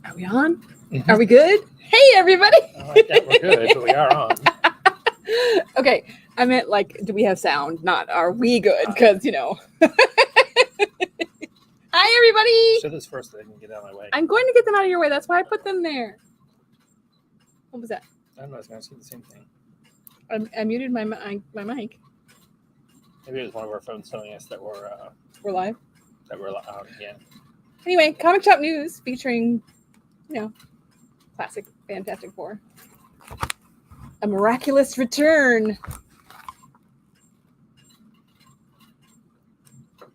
Are we on? Mm-hmm. Are we good? Hey, everybody. Yeah, we're good, but we are on. Okay. I meant like, do we have sound? Not are we good? Because, you know. Hi, everybody. Show this first so I can get out of my way. I'm going to get them out of your way. That's why I put them there. What was that? I don't know. I was going to say the same thing. I muted my mic. Maybe it was one of our phones telling us that we're live. That we're live. Yeah. Anyway, Comic Shop News featuring, you know, classic Fantastic Four. A miraculous return.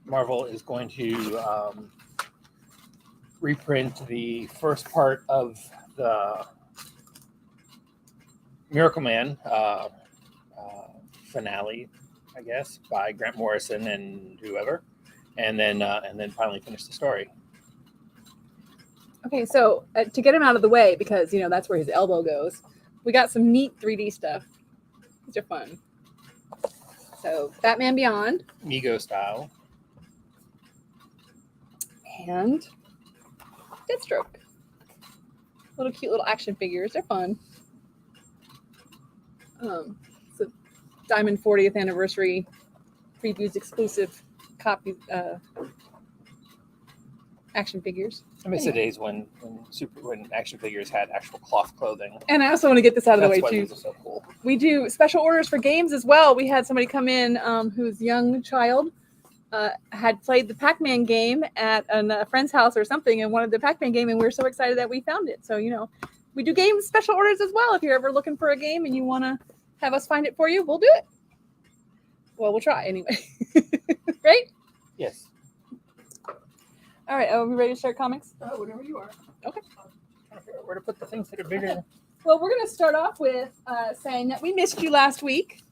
Marvel is going to reprint the first part of the Miracle Man finale, I guess, by Grant Morrison and whoever, and then finally finish the story. Okay, so to get him out of the way, because you know that's where his elbow goes, we got some neat 3D stuff. These are fun. So Batman Beyond, Mego style, and Deathstroke. Little cute little action figures. They're fun. It's a Diamond 40th anniversary previews exclusive copy action figures. I miss the days when action figures had actual cloth clothing. And I also want to get this out of the way That's why too. these are so cool. We do special orders for games as well. We had somebody come in whose young child had played the Pac-Man game at a friend's house or something and wanted the Pac-Man game, and we were so excited that we found it. So, you know, we do game special orders as well. If you're ever looking for a game and you want to have us find it for you, we'll do it. Well, we'll try anyway. Right? Yes. All right. Are we ready to start comics? Whatever you are. Okay. I'm trying to figure out where to put the things that are bigger. Okay. Well, we're going to start off with saying that we missed you last week.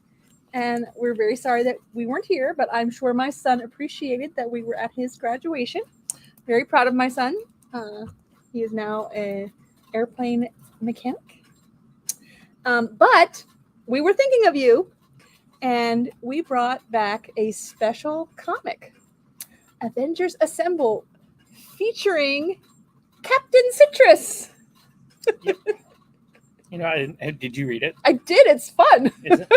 And we're very sorry that we weren't here, but I'm sure my son appreciated that we were at his graduation. Very proud of my son. He is now an airplane mechanic. But we were thinking of you, and we brought back a special comic, Avengers Assemble, featuring Captain Citrus. Yep. You know, did you read it? I did. It's fun. Is it?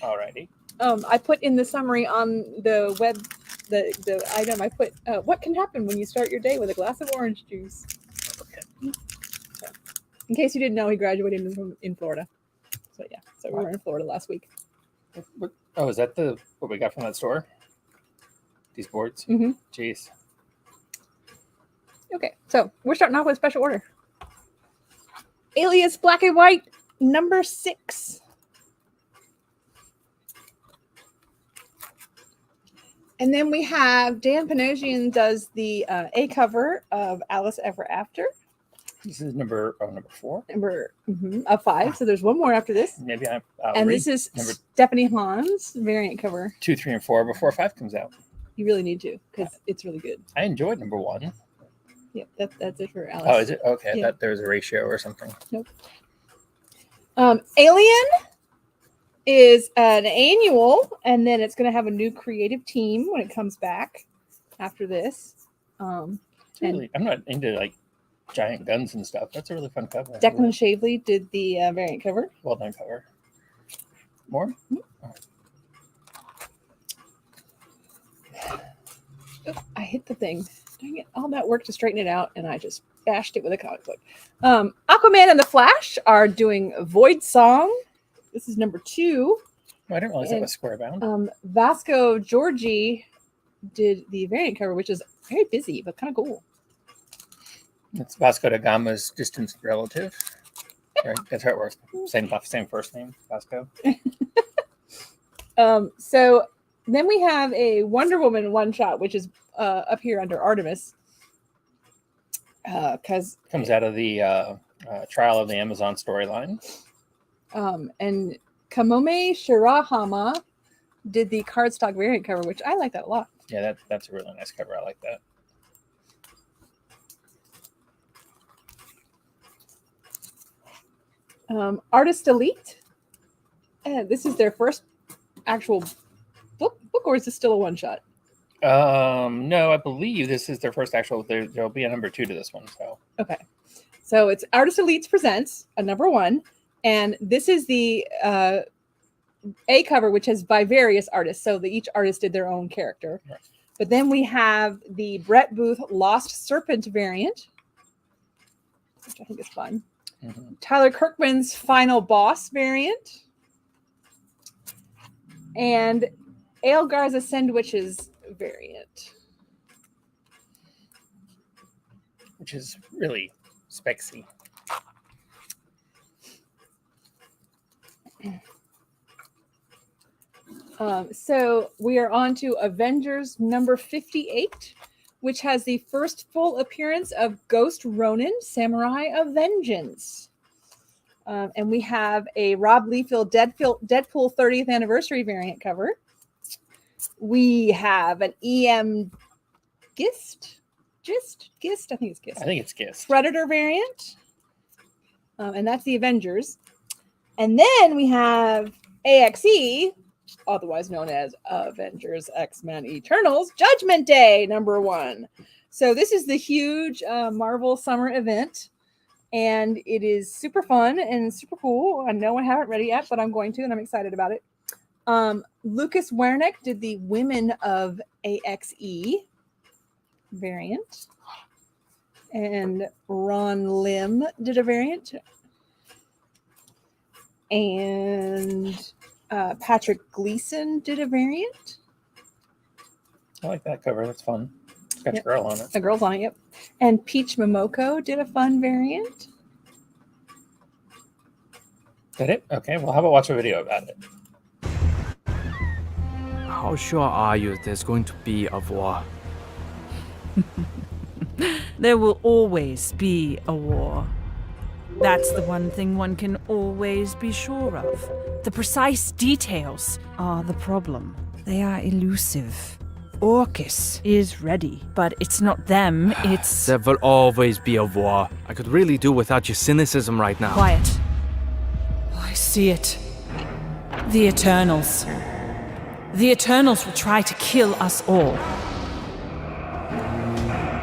Alrighty. I put in the summary on the web, the item. I put what can happen when you start your day with a glass of orange juice. Okay. So, in case you didn't know, he graduated in Florida. So yeah, so we were in Florida last week. Oh, is that what we got from that store? These boards? Mm-hmm. Jeez. Okay, so we're starting off with special order. Alias Black and White number 6. And then we have Dan Panosian does the A cover of Alice Ever After. This is number 4. Number of 5. So there's one more after this. Maybe I'll and read this is Stephanie Hahn's variant cover. 2, 3, and 4 before 5 comes out. You really need to, because it's really good. I enjoyed number 1. Yeah, that's it for Alice. Oh, is it? Okay, Yeah. I thought there was a ratio or something. Nope. Alien is an annual, and then it's going to have a new creative team when it comes back after this. Really, I'm not into like giant guns and stuff. That's a really fun cover. Declan Shavely did the variant cover. Well done cover. More? Mm-hmm. Oh, I hit the thing. Dang it. All that work to straighten it out, and I just bashed it with a comic book. Aquaman and the Flash are doing Void Song. This is number 2. Oh, I didn't realize that was square bound. Vasco Georgi did the variant cover, which is very busy, but kind of cool. It's Vasco da Gama's distant relative. Right, that's how it works. Same first name, Vasco. So then we have a Wonder Woman one-shot, which is up here under Artemis. Because comes out of the Trial of the Amazon storyline. And Kamome Shirahama did the cardstock variant cover, which I like that a lot. Yeah, that's a really nice cover. I like that. Artist Elite. This is their first actual book, or is this still a one shot? No, I believe this is their first actual. There'll be a number 2 to this one. So okay. So it's Artist Elites Presents, a #1. And this is the A cover, which is by various artists. So each artist did their own character. Right. But then we have the Brett Booth Lost Serpent variant, which I think is fun. Mm-hmm. Tyler Kirkman's Final Boss variant. And Ale Garza Sandwiches variant. Which is really spexy. So we are on to Avengers number 58, which has the first full appearance of Ghost Ronin, Samurai of Vengeance. And we have a Rob Liefeld Deadpool 30th anniversary variant cover. We have an EM Gist, I think it's Gist. I think it's Gist. Predator variant. And that's the Avengers. And then we have AXE, otherwise known as Avengers X-Men Eternals Judgment Day #1. So this is the huge Marvel summer event, and it is super fun and super cool. I know I haven't read it yet, but I'm going to, and I'm excited about it. Lucas Wernick did the Women of AXE variant, and Ron Lim did a variant, and Patrick Gleason did a variant. I like that cover. That's fun. It's got Yep. a girl on it. A girl's on it, yep. And Peach Momoko did a fun variant. Did it? Okay, well, how about watch a video about it? How sure are you there's going to be a war? There will always be a war. That's the one thing one can always be sure of. The precise details are the problem. They are elusive. Orcus is ready, but it's not them, it's... There will always be a war. I could really do without your cynicism right now. Quiet. Oh, I see it. The Eternals. The Eternals will try to kill us all.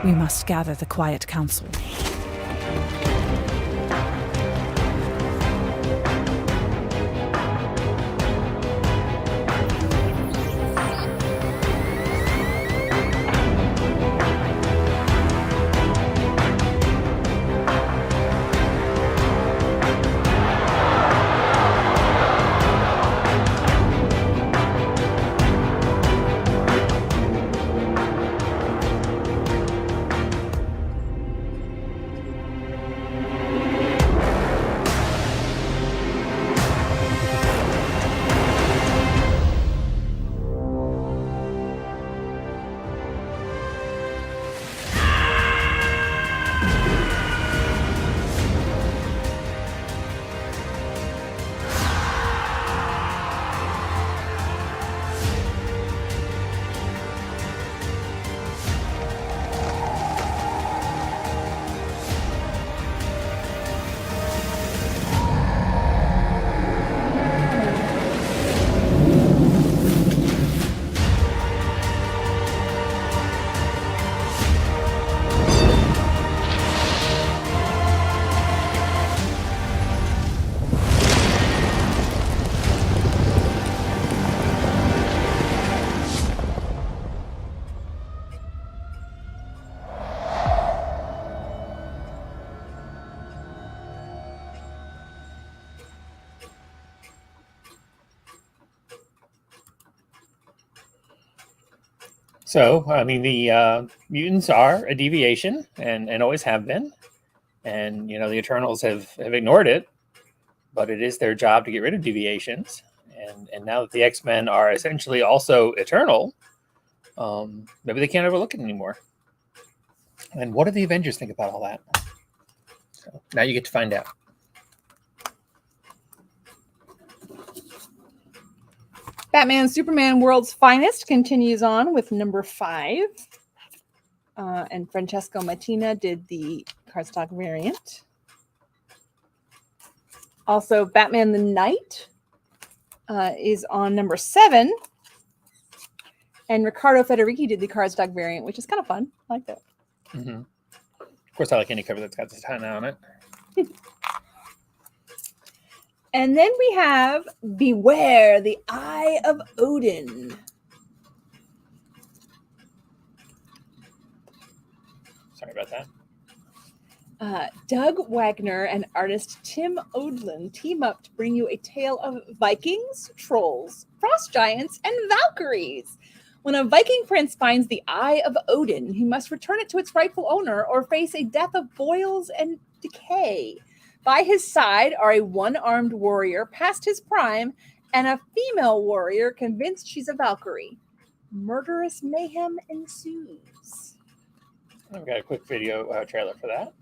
We must gather the Quiet Council. So, I mean, the mutants are a deviation and always have been. And, you know, the Eternals have ignored it, but it is their job to get rid of deviations. And now that the X-Men are essentially also eternal, maybe they can't overlook it anymore. And what do the Avengers think about all that? So now you get to find out. Batman Superman World's Finest continues on with #5. And Francesco Mattina did the cardstock variant. Also, Batman the Knight is on #7. And Riccardo Federici did the cardstock variant, which is kind of fun. I like that. Mm-hmm. Of course, I like any cover that's got the Zatanna on it. And then we have Beware the Eye of Odin. Sorry about that. Doug Wagner and artist Tim Odlin team up to bring you a tale of Vikings, trolls, frost giants, and Valkyries. When a Viking prince finds the Eye of Odin, he must return it to its rightful owner or face a death of boils and decay. By his side are a one-armed warrior past his prime and a female warrior convinced she's a Valkyrie. Murderous mayhem ensues. I've got a quick video trailer for that.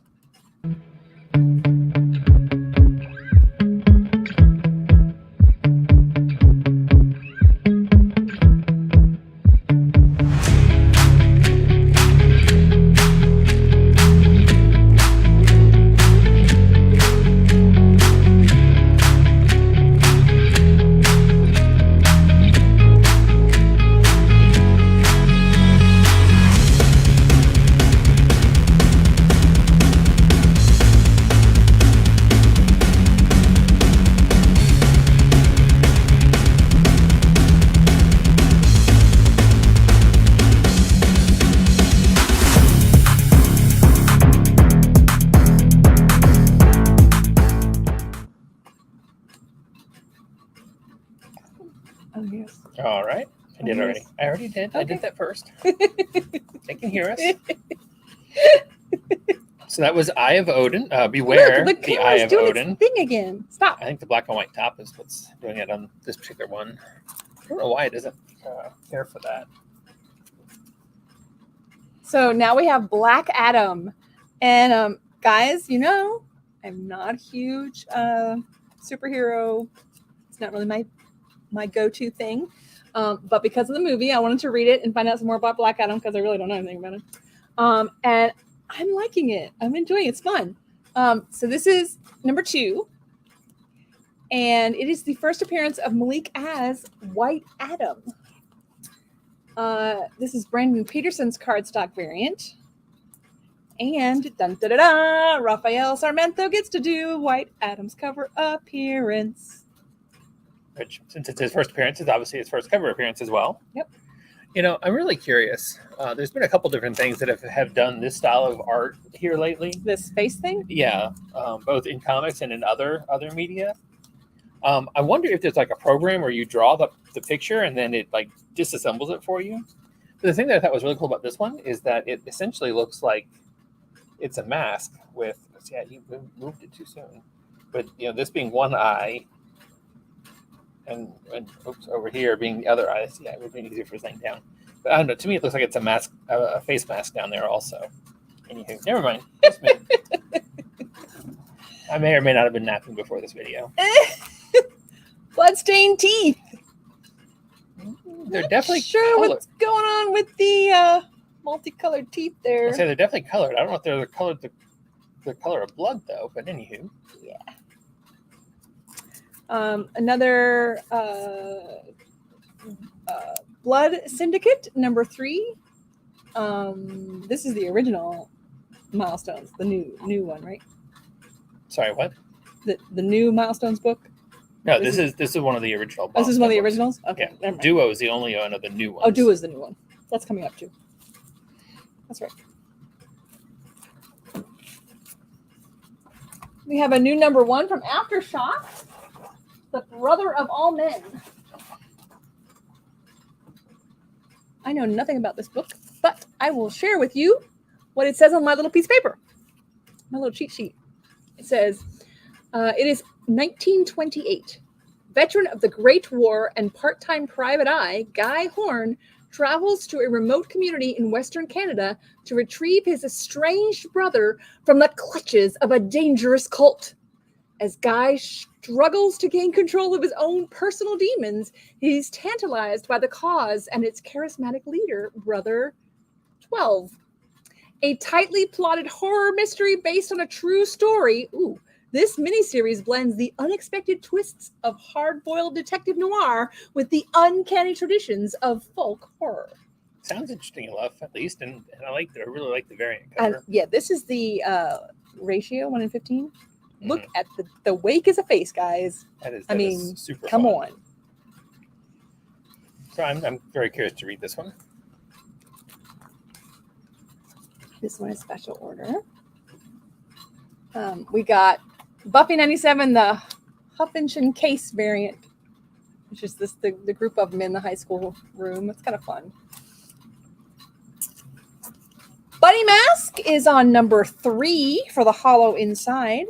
Oh, yes. All right. I did Oh, already. yes. I already did. I Okay. did that first. They can hear us. So that was Eye of Odin. Beware Look, the Eye camera's of doing Odin. its thing again. Stop. I think the black and white top is what's doing it on this particular one. I don't know why it doesn't care for that. So now we have Black Adam. And guys, you know, I'm not a huge superhero. It's not really my go-to thing. But because of the movie, I wanted to read it and find out some more about Black Adam because I really don't know anything about him. And I'm liking it. I'm enjoying it. It's fun. So this is number 2. And it is the first appearance of Malik as White Adam. This is Brandon Peterson's cardstock variant. And dun da da da, Rafael Sarmiento gets to do White Adam's cover appearance. Which, since it's his first appearance, is obviously his first cover appearance as well. Yep. You know, I'm really curious. There's been a couple different things that have done this style of art here lately. This face thing? Yeah, both in comics and in other media. I wonder if there's like a program where you draw the picture and then it like disassembles it for you. But the thing that I thought was really cool about this one is that it essentially looks like it's a mask with. Yeah, you moved it too soon. But you know, this being one eye, and oops, over here being the other eye. Yeah, it would be easier for staying down. But I don't know. To me, it looks like it's a mask, a face mask down there also. Anywho, never mind. Just me. I may or may not have been napping before this video. Bloodstained teeth. They're definitely sure colored. what's going on with the multicolored teeth there. I say they're definitely colored. I don't know if they're colored the color of blood though. But anywho, Yeah. Another Blood Syndicate number 3. This is the original Milestones, the new one, right? sorry, what? The new Milestones book. No, this is one of the original. Oh, this is one of the books. originals. Okay, Yeah, never mind. Duo is the only one of the new ones. Oh, Duo is the new one. That's coming up too. That's right. We have a new number 1 from Aftershock, The Brother of All Men. I know nothing about this book, but I will share with you what it says on my little piece of paper, my little cheat sheet. It says, it is 1928. Veteran of the Great War and part-time private eye, Guy Horn travels to a remote community in Western Canada to retrieve his estranged brother from the clutches of a dangerous cult. As Guy struggles to gain control of his own personal demons, he's tantalized by the cause and its charismatic leader, Brother 12. A tightly plotted horror mystery based on a true story. Ooh. This miniseries blends the unexpected twists of hard-boiled detective noir with the uncanny traditions of folk horror. Sounds interesting enough, at least, and I really like the variant And cover. yeah, this is the ratio 1 in 15. Look at the wake is a face, guys. That is super come fun. on. So I'm very curious to read this one. This one is special order. We got Buffy 97, the Huffington Case variant. It's just the group of them in the high school room. It's kind of fun. Bunny Mask is on number 3 for the hollow inside.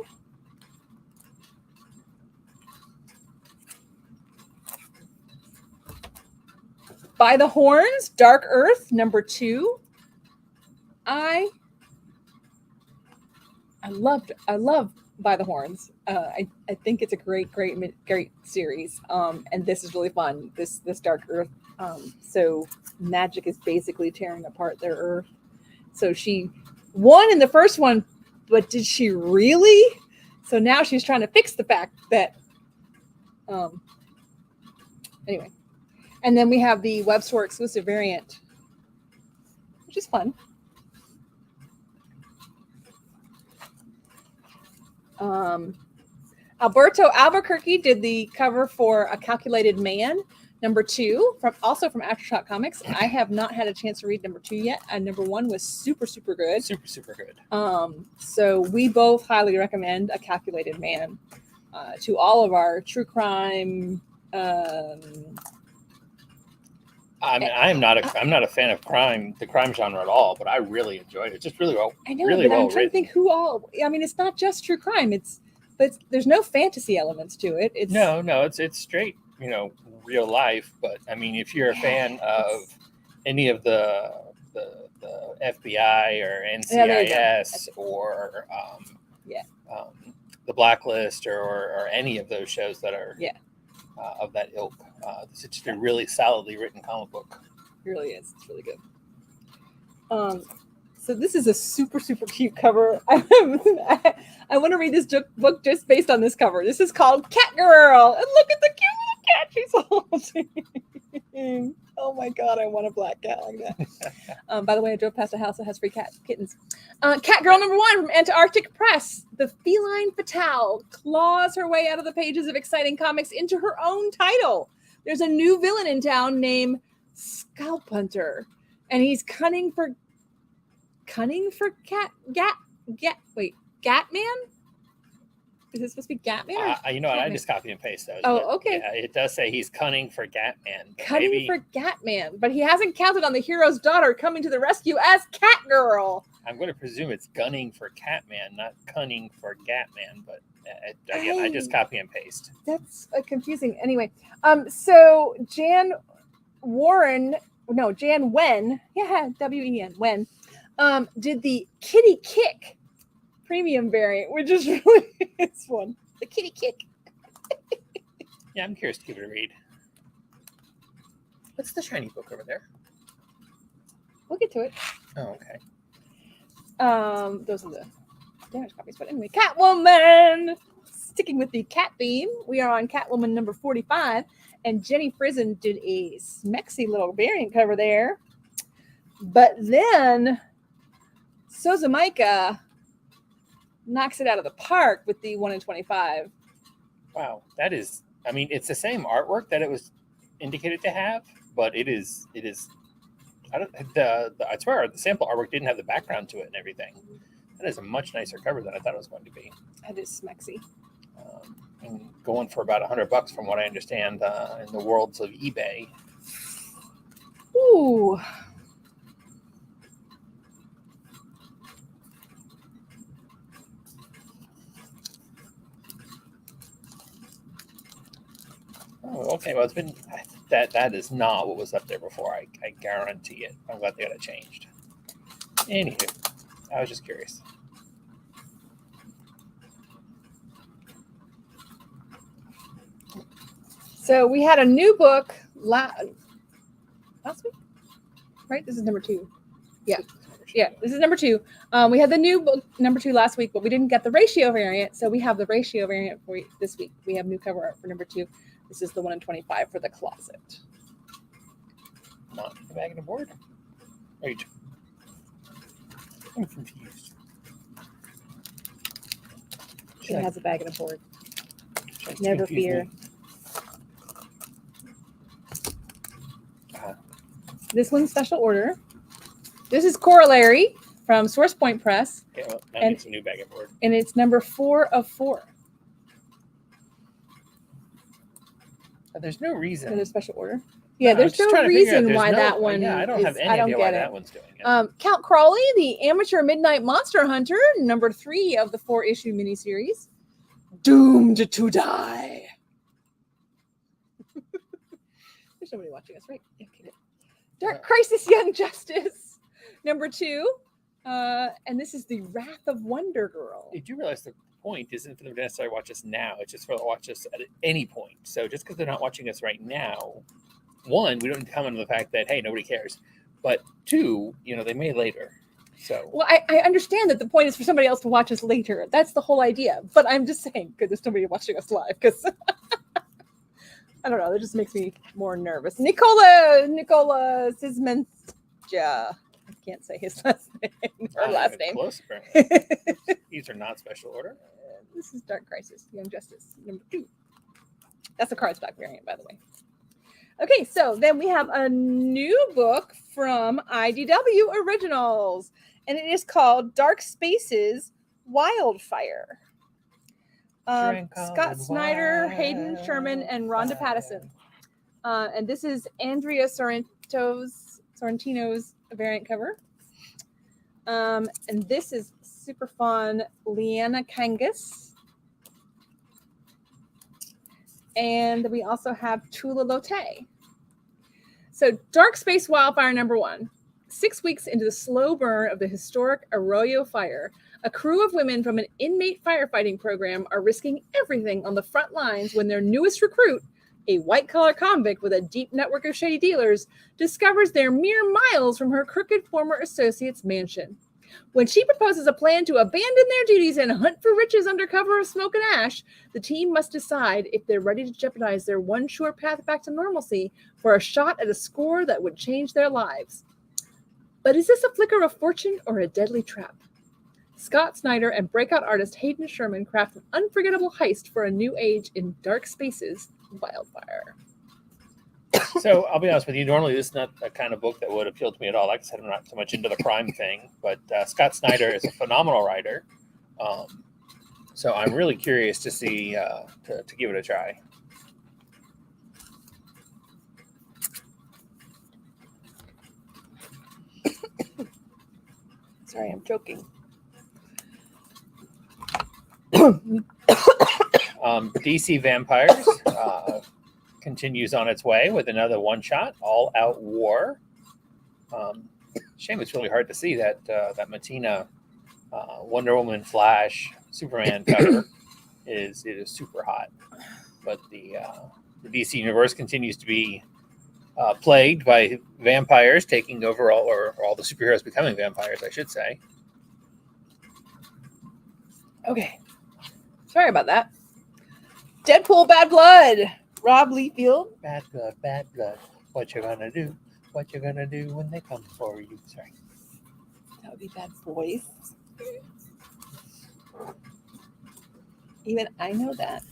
By the Horns, Dark Earth, number 2. I love By the Horns. I think it's a great series. And this is really fun. This Dark Earth. So magic is basically tearing apart their Earth. So she won in the first one, but did she really? So now she's trying to fix the fact that. Anyway, and then we have the web store exclusive variant, which is fun. Alberto Albuquerque did the cover for A Calculated Man, number 2, from Aftershock Comics. I have not had a chance to read number 2 yet. And number 1 was super good. Super good. So we both highly recommend A Calculated Man to all of our true crime. I'm not a fan of the crime genre at all, but I really enjoyed it. Just really well. I know, really but well I'm trying to think who all. I mean, it's not just true crime. But there's no fantasy elements to it. It's straight, real life. But I mean, if you're a fan of any of the FBI or NCIS or the Blacklist or any of those shows that are of that ilk, it's just a really solidly written comic book. It really is. It's really good. So this is a super cute cover. I want to read this book just based on this cover. This is called Cat Girl, and look at the cute little cat she's holding. Oh my god, I want a black cat like that. By the way, I drove past a house that has free kittens. Cat Girl number 1 from Antarctic Press. The feline fatale claws her way out of the pages of exciting comics into her own title. There's a new villain in town named Scalp Hunter, and he's cunning for Gatman? Is it supposed to be Gatman? I just copy and paste those. Oh, okay. Yeah, it does say he's cunning for Gatman. For Gatman, but he hasn't counted on the hero's daughter coming to the rescue as Catgirl. I'm going to presume it's gunning for Catman, not cunning for Gatman, but again, I just copy and paste. That's confusing. Anyway, so Jan Wen, W-E-N, Wen, did the Kitty Kick premium variant, which is really it's fun. The Kitty Kick. Yeah, I'm curious to give it a read. What's the shiny book over there? We'll get to it. Oh, okay. Those are the damage copies. But anyway, Catwoman. Sticking with the cat theme, we are on Catwoman number 45, and Jenny Frison did a smexy little variant cover there. But then Sozamaika knocks it out of the park with the 1 in 25. Wow, that is. I mean, it's the same artwork that it was indicated to have, but it is. I swear the sample artwork didn't have the background to it and everything. That is a much nicer cover than I thought it was going to be. That is smexy. And going for about $100 from what I understand in the worlds of eBay. Ooh. Oh, okay. Well, it's been that is not what was up there before. I guarantee it. I'm glad they got it changed. Anywho, I was just curious. So we had a new book last week, right? This is number 2. Yeah, this is number 2. We had the new book number 2 last week, but we didn't get the ratio variant, so we have the ratio variant for this week. We have new cover art for number 2. This is the 1 in 25 for the closet. Not the bag and the board. Wait, I'm confused. It has a bag and a board. Trying to Never confuse fear. me. Uh-huh. This one's special order. This is Corollary from Source Point Press, Okay, well, now And- it's a new bag and board. and it's number 4 of 4. There's no reason. Another special order. Yeah, I'm there's just no trying to figure out, reason there's why no- that one. Yeah, I don't have is- any I don't idea why get it. that one's doing it. Count Crawley, the amateur midnight monster hunter, number 3 of the 4-issue miniseries. Doomed to die. There's nobody watching us, right? Okay, good. Dark Crisis, Young Justice, number 2. And this is the Wrath of Wonder Girl. Did you realize the point isn't for them to necessarily watch us now? It's just for them to watch us at any point. So just because they're not watching us right now, one, we don't need to comment on the fact that, hey, nobody cares. But two, they may later. So Well, I understand that the point is for somebody else to watch us later. That's the whole idea. But I'm just saying, good, there's nobody watching us live because I don't know. That just makes me more nervous. Nicola Sismenja. I can't say his last name. Her last name. Close, apparently. These are not special order. This is Dark Crisis, Young Justice, number 2. That's a cardstock variant, by the way. Okay, so then we have a new book from IDW Originals, and it is called Dark Spaces Wildfire. Scott Snyder, Hayden Sherman, and Rhonda Pattison. And this is Andrea Sorrentino's variant cover. And this is super fun, Leanna Kangas. And we also have Tula Lotte. So Dark Space Wildfire number 1. 6 weeks into the slow burn of the historic Arroyo fire, a crew of women from an inmate firefighting program are risking everything on the front lines when their newest recruit, a white-collar convict with a deep network of shady dealers, discovers they're mere miles from her crooked former associate's mansion. When she proposes a plan to abandon their duties and hunt for riches under cover of smoke and ash, the team must decide if they're ready to jeopardize their one sure path back to normalcy for a shot at a score that would change their lives. But is this a flicker of fortune or a deadly trap? Scott Snyder and breakout artist Hayden Sherman craft an unforgettable heist for a new age in Dark Spaces Wildfire. So I'll be honest with you. Normally, this is not a kind of book that would appeal to me at all. Like I said, I'm not so much into the crime thing. But Scott Snyder is a phenomenal writer. So I'm really curious to see, to give it a try. Sorry, I'm joking. DC Vampires continues on its way with another one-shot, All Out War. Shame it's really hard to see that Matina Wonder Woman, Flash, Superman cover is super hot. But the DC universe continues to be plagued by vampires taking over all the superheroes becoming vampires, I should say. Okay. Sorry about that. Deadpool Bad Blood. Rob Liefeld. Bad blood, bad blood. What you gonna do? What you gonna do when they come for you? Sorry. That would be Bad Boys. Even I know that.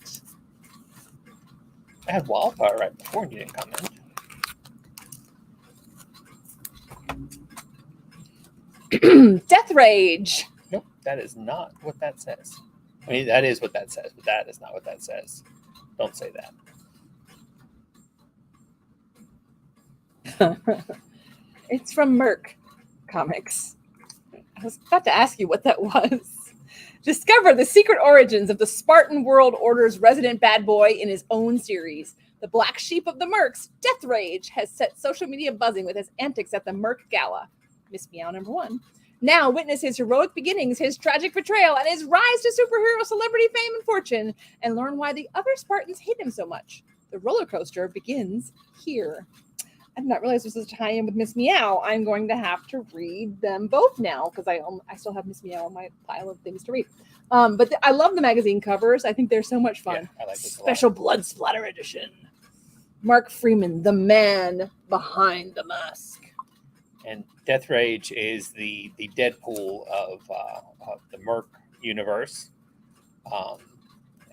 I had Wildfire right before and you didn't comment. Death Rage. Nope, that is not what that says. I mean, that is what that says, but that is not what that says. Don't say that. It's from Merc Comics. I was about to ask you what that was. Discover the secret origins of the Spartan World Order's resident bad boy in his own series. The black sheep of the Mercs, Death Rage, has set social media buzzing with his antics at the Merc Gala. Miss Meow number 1. Now witness his heroic beginnings, his tragic betrayal, and his rise to superhero celebrity fame and fortune, and learn why the other Spartans hate him so much. The roller coaster begins here. I did not realize this was a tie-in with Miss Meow. I'm going to have to read them both now because I still have Miss Meow on my pile of things to read. But I love the magazine covers. I think they're so much fun. Yeah, I like this a lot. Special blood splatter edition. Mark Freeman, the man behind the mask. And Death Rage is the Deadpool of the Merc universe.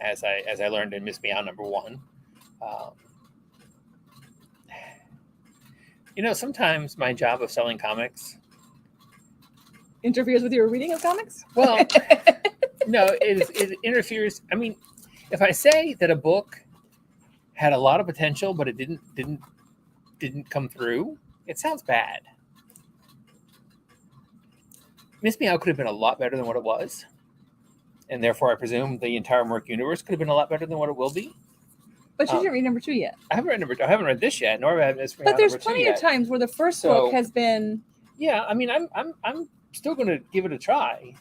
as I learned in Miss Meow #1. Sometimes my job of selling comics, Interferes with your reading of comics? well, no, it interferes. I mean, if I say that a book had a lot of potential, but it didn't come through, it sounds bad. Miss Meow could have been a lot better than what it was, and therefore I presume the entire Merc universe could have been a lot better than what it will be. But you didn't read #2 yet. I haven't read this yet, nor have I read Miss Meow But there's #2 plenty yet. of times where the first So- book has been. Yeah, I mean, I'm still going to give it a try,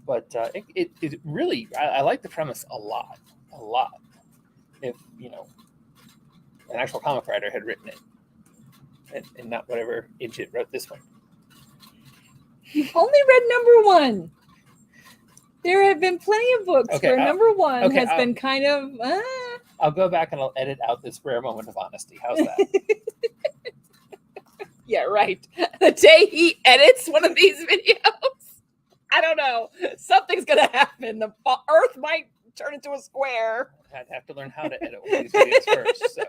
but it really I like the premise a lot. If an actual comic writer had written it, and not whatever idiot wrote this one. You've only read #1. There have been plenty of books Okay, where #1 okay, has been kind of. I'll go back and I'll edit out this rare moment of honesty. How's that? Yeah, right. The day he edits one of these videos, I don't know. Something's going to happen. The Earth might turn into a square. I'd have to learn how to edit one of these videos first. So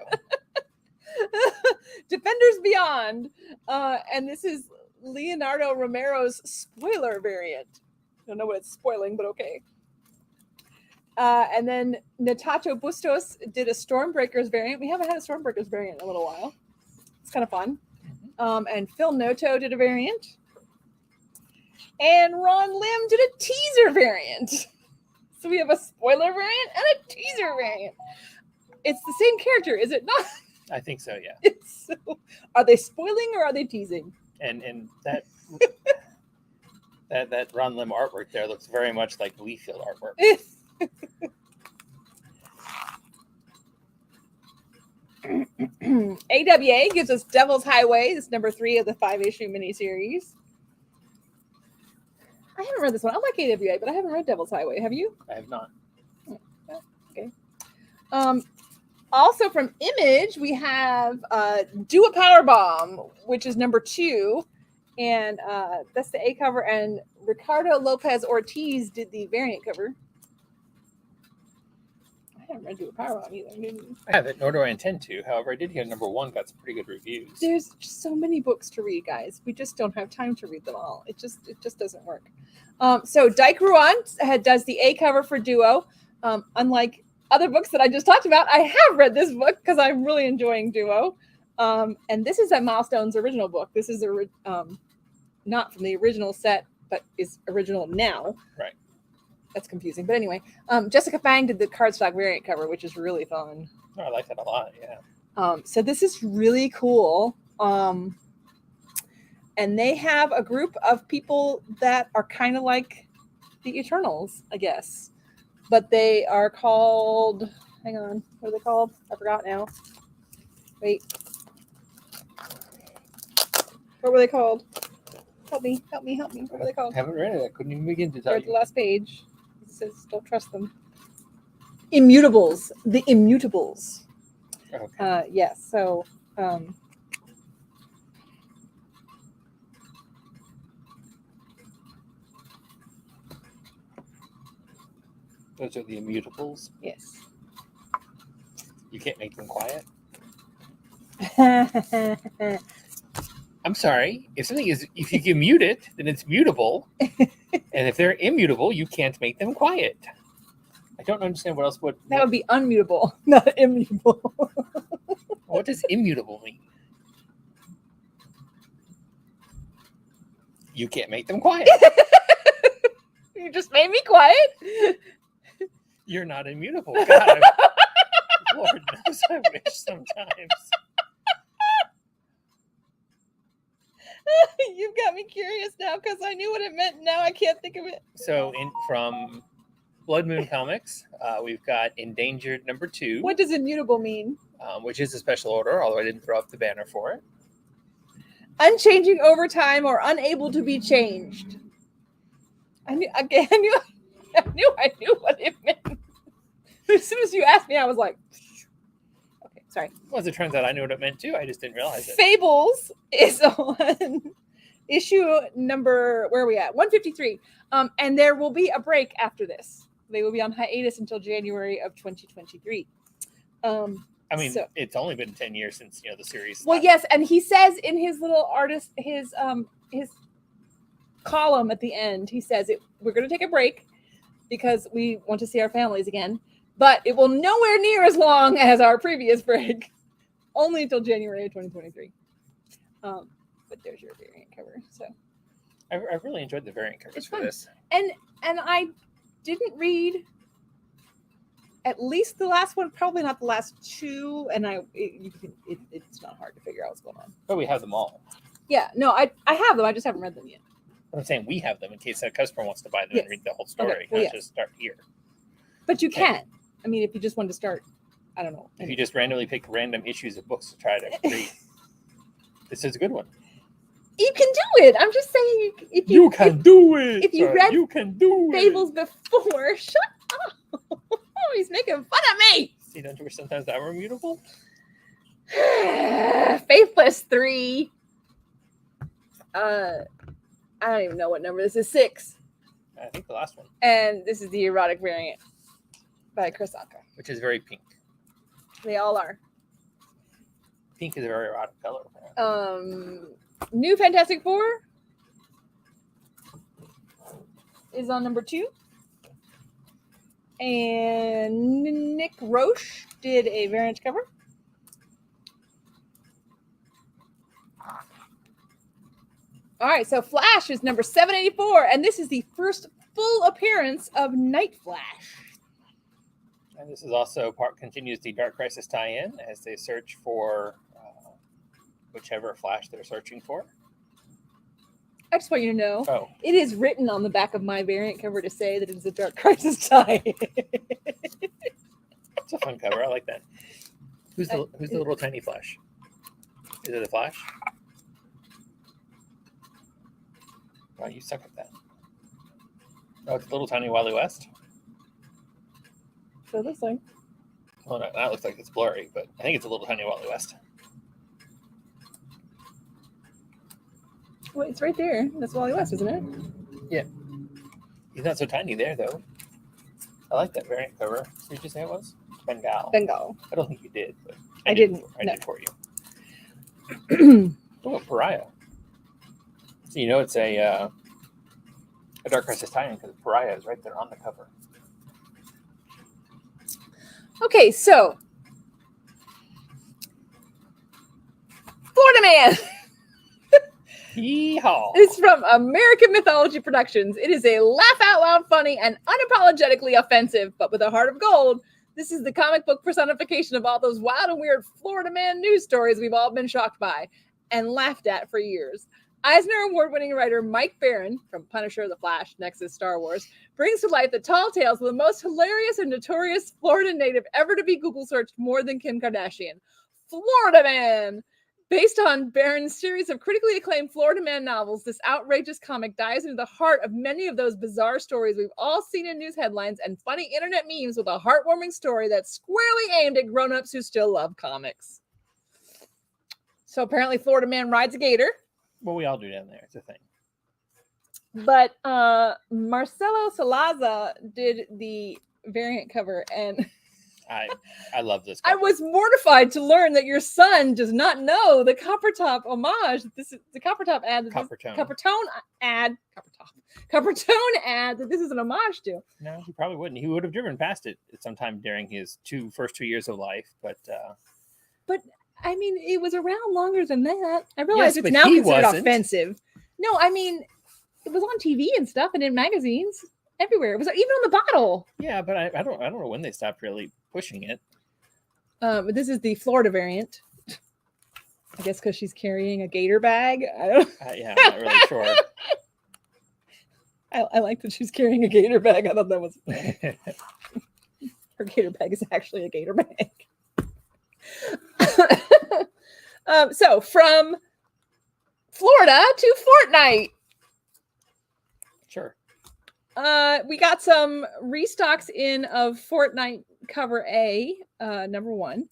Defenders Beyond. And this is Leonardo Romero's spoiler variant. I don't know what it's spoiling, but okay. And then Natacho Bustos did a Stormbreakers variant. We haven't had a Stormbreakers variant in a little while. It's kind of fun. And Phil Noto did a variant. And Ron Lim did a teaser variant. So we have a spoiler variant and a teaser variant. It's the same character, is it not? I think so, yeah. Are they spoiling or are they teasing? And that that Ron Lim artwork there looks very much like Leafield artwork. AWA gives us Devil's Highway. This is #3 of the 5-issue miniseries. I haven't read this one. I like AWA, but I haven't read Devil's Highway. Have you? I have not. Okay. Also from Image, we have Do a Power Bomb, which is #2. And that's the A cover. And Ricardo Lopez Ortiz did the variant cover. I haven't read Do a Power Bomb either. I haven't, nor do I intend to. However, I did hear #1 got some pretty good reviews. There's just so many books to read, guys. We just don't have time to read them all. It just doesn't work. So Dyke Ruan does the A cover for Duo. Unlike other books that I just talked about, I have read this book because I'm really enjoying Duo. And this is a Milestone's original book. This is not from the original set, but is original now. Right. That's confusing. But anyway, Jessica Fang did the cardstock variant cover, which is really fun. Oh, I like that a lot, yeah. So this is really cool. And they have a group of people that are kind of like the Eternals, I guess. But they are called, hang on, what are they called? I forgot now. Wait. What were they called? Help me. What were they called? I haven't read it. I couldn't even begin to They're tell at the you. last page. It says, don't trust them. Immutables. The Immutables. Okay. Yes, so Those are the Immutables. yes. You can't make them quiet. I'm sorry. If you can mute it, then it's mutable. And if they're immutable, you can't make them quiet. I don't understand what else would. That would be unmutable, not immutable. What does immutable mean? You can't make them quiet. You just made me quiet. You're not immutable. God, Lord knows I wish sometimes. You've got me curious now because I knew what it meant. Now I can't think of it. So, from Blood Moon Comics, we've got Endangered #2. What does immutable mean? Which is a special order, although I didn't throw up the banner for it. Unchanging over time or unable to be changed. I knew what it meant. As soon as you asked me, I was like, okay, sorry. Well, as it turns out, I knew what it meant too. I just didn't realize it. Fables is on issue number, where are we at? 153. And there will be a break after this. they will be on hiatus until January of 2023. I mean, so- it's only been 10 years since the series. Well, yes, and he says in his little his column at the end, he says we're going to take a break because we want to see our families again, but it will nowhere near as long as our previous break, only until January of 2023. But there's your variant cover. So I really enjoyed the variant covers It's for fun. this. and I didn't read at least the last one, probably not the last two, and it's not hard to figure out what's going on. But we have them all. Yeah, no, I have them. I just haven't read them yet. But I'm saying we have them in case a customer wants to buy them Yes. and read the whole story, Okay, well, not yes. just start here. But you can. I mean, if you just wanted to start, I don't know. If you just randomly pick random issues of books to try to read, this is a good one. You can do it. I'm just saying, if You can do it. if you read you can do Fables before, shut up. He's making fun of me. See, don't you wish sometimes that were mutable? Faithless 3. I don't even know what number this is. 6. I think the last one, And this is the erotic variant by Chris Anka. which is very pink. They all are. Pink is a very erotic color. New Fantastic Four is on number 2. And Nick Roche did a variant cover. All right, so Flash is number 784, and this is the first full appearance of Night Flash. And this is also continues the Dark Crisis tie-in as they search for whichever Flash they're searching for. I just want you to know, Oh, it is written on the back of my variant cover to say that it is a Dark Crisis tie. it's a fun cover. I like that. Who's the little tiny Flash? Is it a Flash? Oh, you suck at that. Oh, it's a little tiny Wily West. So this thing. Oh no, that looks like it's blurry, but I think it's a little tiny Wily West. Well, it's right there. That's Wally West, isn't it? Yeah. He's not so tiny there, though. I like that variant cover. What did you say it was? Bengal. Bingo. I don't think you did, but I didn't, I no. did for you. Oh, Pariah. So you know it's a Dark Crisis tie-in because Pariah is right there on the cover. Okay, so Florida Man. Yeehaw! It's from American Mythology Productions. It is a laugh out loud funny and unapologetically offensive, but with a heart of gold. This is the comic book personification of all those wild and weird Florida Man news stories we've all been shocked by and laughed at for years. Eisner Award-winning writer Mike Barron, from Punisher, The Flash, Nexus, Star Wars, brings to life the tall tales of the most hilarious and notorious Florida native ever to be Google searched more than Kim Kardashian. Florida Man! Based on Barron's series of critically acclaimed Florida Man novels, this outrageous comic dives into the heart of many of those bizarre stories we've all seen in news headlines and funny internet memes with a heartwarming story that's squarely aimed at grown-ups who still love comics. So apparently Florida Man rides a gator. Well, we all do down there. It's a thing. But Marcelo Salaza did the variant cover, and I love this I cover. was mortified to learn that your son does not know the Copper Top homage. This is the Copper Top ad. Copper Tone. Copper Tone ad. Copper Tone ad that this is an homage to. No, he probably wouldn't. He would have driven past it sometime during his first 2 years of life, but I mean, it was around longer than that. I realize Yes, it's but now he considered wasn't. offensive. No, I mean, it was on TV and stuff and in magazines everywhere. It was even on the bottle. yeah, but I don't know when they stopped really pushing it. But this is the Florida variant. I guess because she's carrying a gator bag. I don't. Yeah, I'm not really sure. I like that she's carrying a gator bag. I thought that was her gator bag is actually a gator bag. So from Florida to Fortnite. Sure. We got some restocks in of Fortnite cover A, number 1.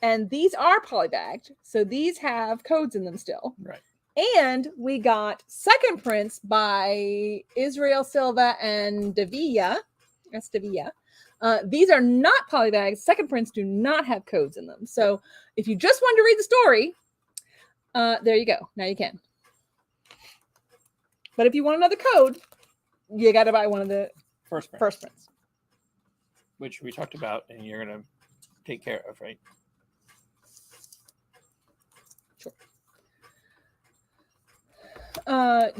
And these are polybagged, so these have codes in them still. Right. And we got second prints by Israel Silva and Davia Estivia. These are not polybags. Second prints do not have codes in them. So if you just wanted to read the story, there you go. Now you can. But if you want another code, you got to buy one of the First print. first prints. Which we talked about, and you're going to take care of, right? Sure.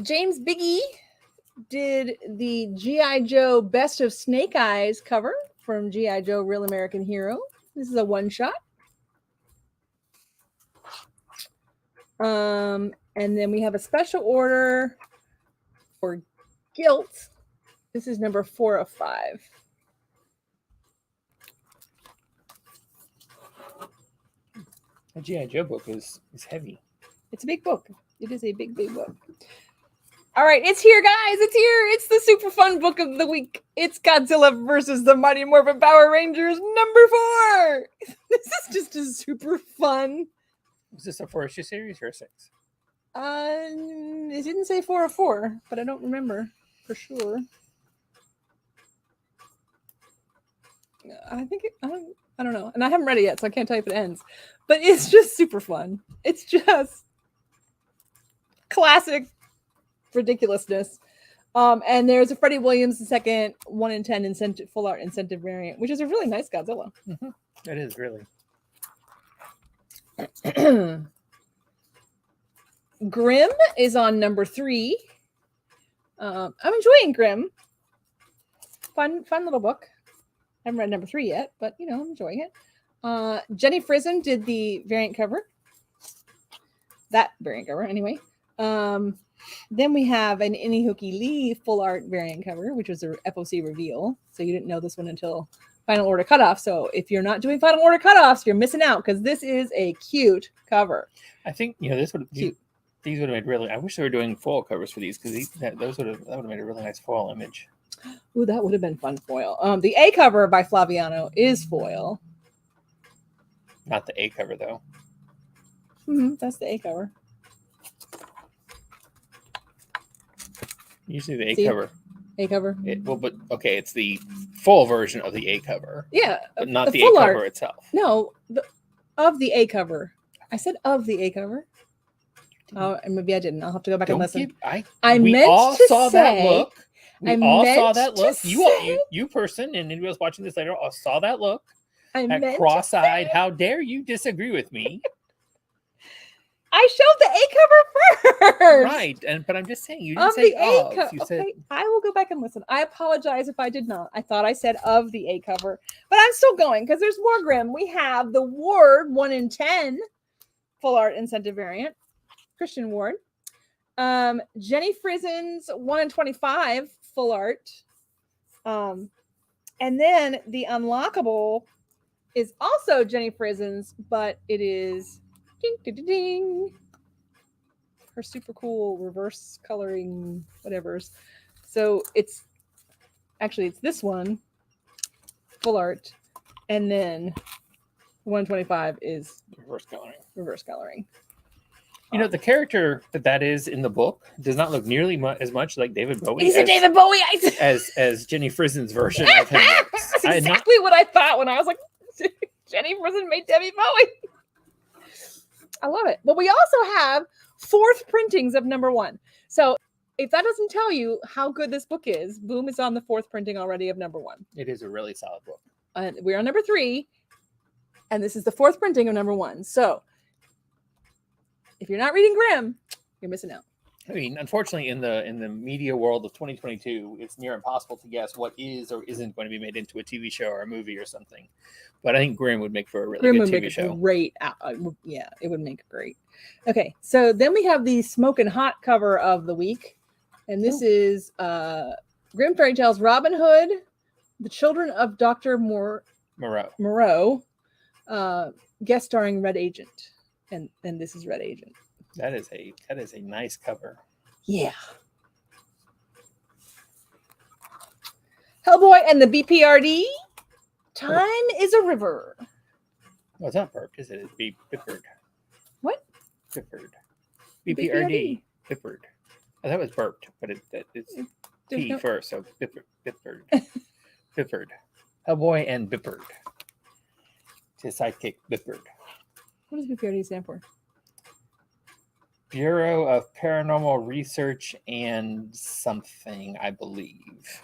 James Biggie did the G.I. Joe Best of Snake Eyes cover from G.I. Joe Real American Hero. This is a one-shot. And then we have a special order for Guilt. This is number 4 of 5. The G.I. Joe book is heavy. It's a big book. It is a big, big book. All right, it's here, guys. It's here. It's the super fun book of the week. It's Godzilla versus the Mighty Morphin Power Rangers number 4. This is just a super fun. Was this a 4-issue series or a 6? It didn't say 4 of 4, but I don't remember for sure. I think I don't know, and I haven't read it yet, so I can't tell you if it ends. But it's just super fun. It's just classic ridiculousness. And there's a Freddie Williams II 1 in 10 incentive full art incentive variant, which is a really nice Godzilla. Mm-hmm. It is really. Grimm is on number 3. I'm enjoying Grimm. Fun little book. I haven't read number 3 yet, but I'm enjoying it. Jenny Frison did the variant cover. That variant cover, anyway. Then we have an Inihuki Lee full art variant cover, which was a FOC reveal. So you didn't know this one until final order cutoff. So if you're not doing final order cutoffs, you're missing out because this is a cute cover. I think these would have made really. I wish they were doing foil covers for these because those would have made a really nice foil image. Ooh, that would have been fun foil. The A cover by Flaviano is foil. Not the A cover though. That's the A cover. Usually the A cover. A cover. It's the full version of the A cover. Yeah, but not the A cover itself. No, of the A cover. I said of the A cover. Oh, maybe I didn't. I'll have to go back and listen. We all saw that look. You, you person, and anybody else watching this later, all saw that look. That cross-eyed. How dare you disagree with me? I showed the A cover first. Right, but I'm just saying you didn't say of. You said. I will go back and listen. I apologize if I did not. I thought I said of the A cover, but I'm still going because there's more Grimm. We have the Ward 1 in 10 full art incentive variant, Christian Ward. Jenny Frison's 1 in 25 full art. And then the unlockable is also Jenny Frison's, but it is ding, ding, ding, ding, her super cool reverse coloring whatever's. So it's this one full art, and then 125 is reverse coloring. The character that is in the book does not look nearly as much like David Bowie. He's a David Bowie as Jenny Frison's version of him. That's exactly what I thought when I was like, Jenny Frison made David Bowie. I love it. But we also have 4th printings of number 1. So if that doesn't tell you how good this book is, Boom is on the 4th printing already of number 1. It is a really solid book. We're on number 3, and this is the 4th printing of number 1. So if you're not reading Grimm, you're missing out. I mean, unfortunately, in the media world of 2022, it's near impossible to guess what is or isn't going to be made into a TV show or a movie or something. But I think Grimm would make for a really good TV show. Great. Yeah, it would make it great. Okay, so then we have the Smokin' Hot cover of the week. And this is Grimm Fairy Tales Robin Hood, The Children of Dr. Moreau, guest starring Red Agent. And this is Red Agent. That is a nice cover. Yeah. Hellboy and the BPRD. Time is a river. Well, it's not burped, is it? It's Bifford. What? Bifford. BPRD. Bifford. Oh, that was burped, but it's T first, so Bifford. Bippard. Hellboy and Bippard. His sidekick, Bippard. What does BPRD stand for? Bureau of Paranormal Research and something, I believe.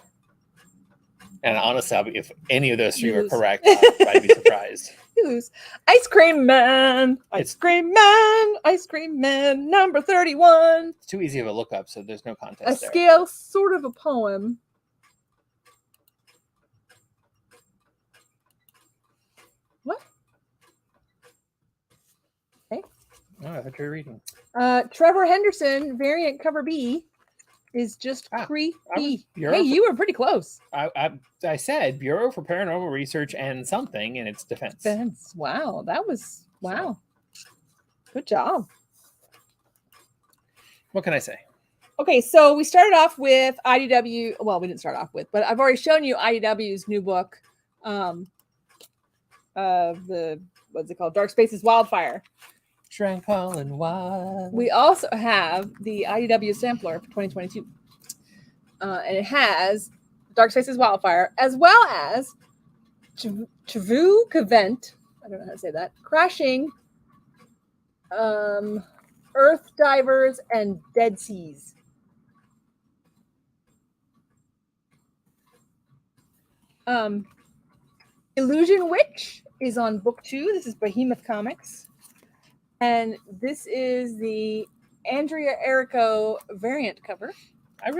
And honestly, if any of those three were Use. correct, I'd be surprised. You lose. Ice Cream Man. It's- Ice Cream Man. Ice Cream Man. Number 31. It's too easy of a lookup, so there's no A contest there. scale, sort of a poem. What? Oh, I thought you were reading. Trevor Henderson, variant cover B, is just creepy. Bureau Hey, for- you were pretty close. I said Bureau for Paranormal Research and something in its defense. Vince, wow, that was wow. Good job. What can I say? Okay, so we started off with IDW. Well, we didn't start off with, but I've already shown you IDW's new book. The what's it called? Dark Spaces Wildfire. Tranquil and Wild. We also have the IDW sampler for 2022. And it has Dark Spaces Wildfire, as well as Chavu Cavent. I don't know how to say that. Crashing, Earth Divers, and Dead Seas. Illusion Witch is on book 2. This is Behemoth Comics. And this is the Andrea Erico variant cover. Have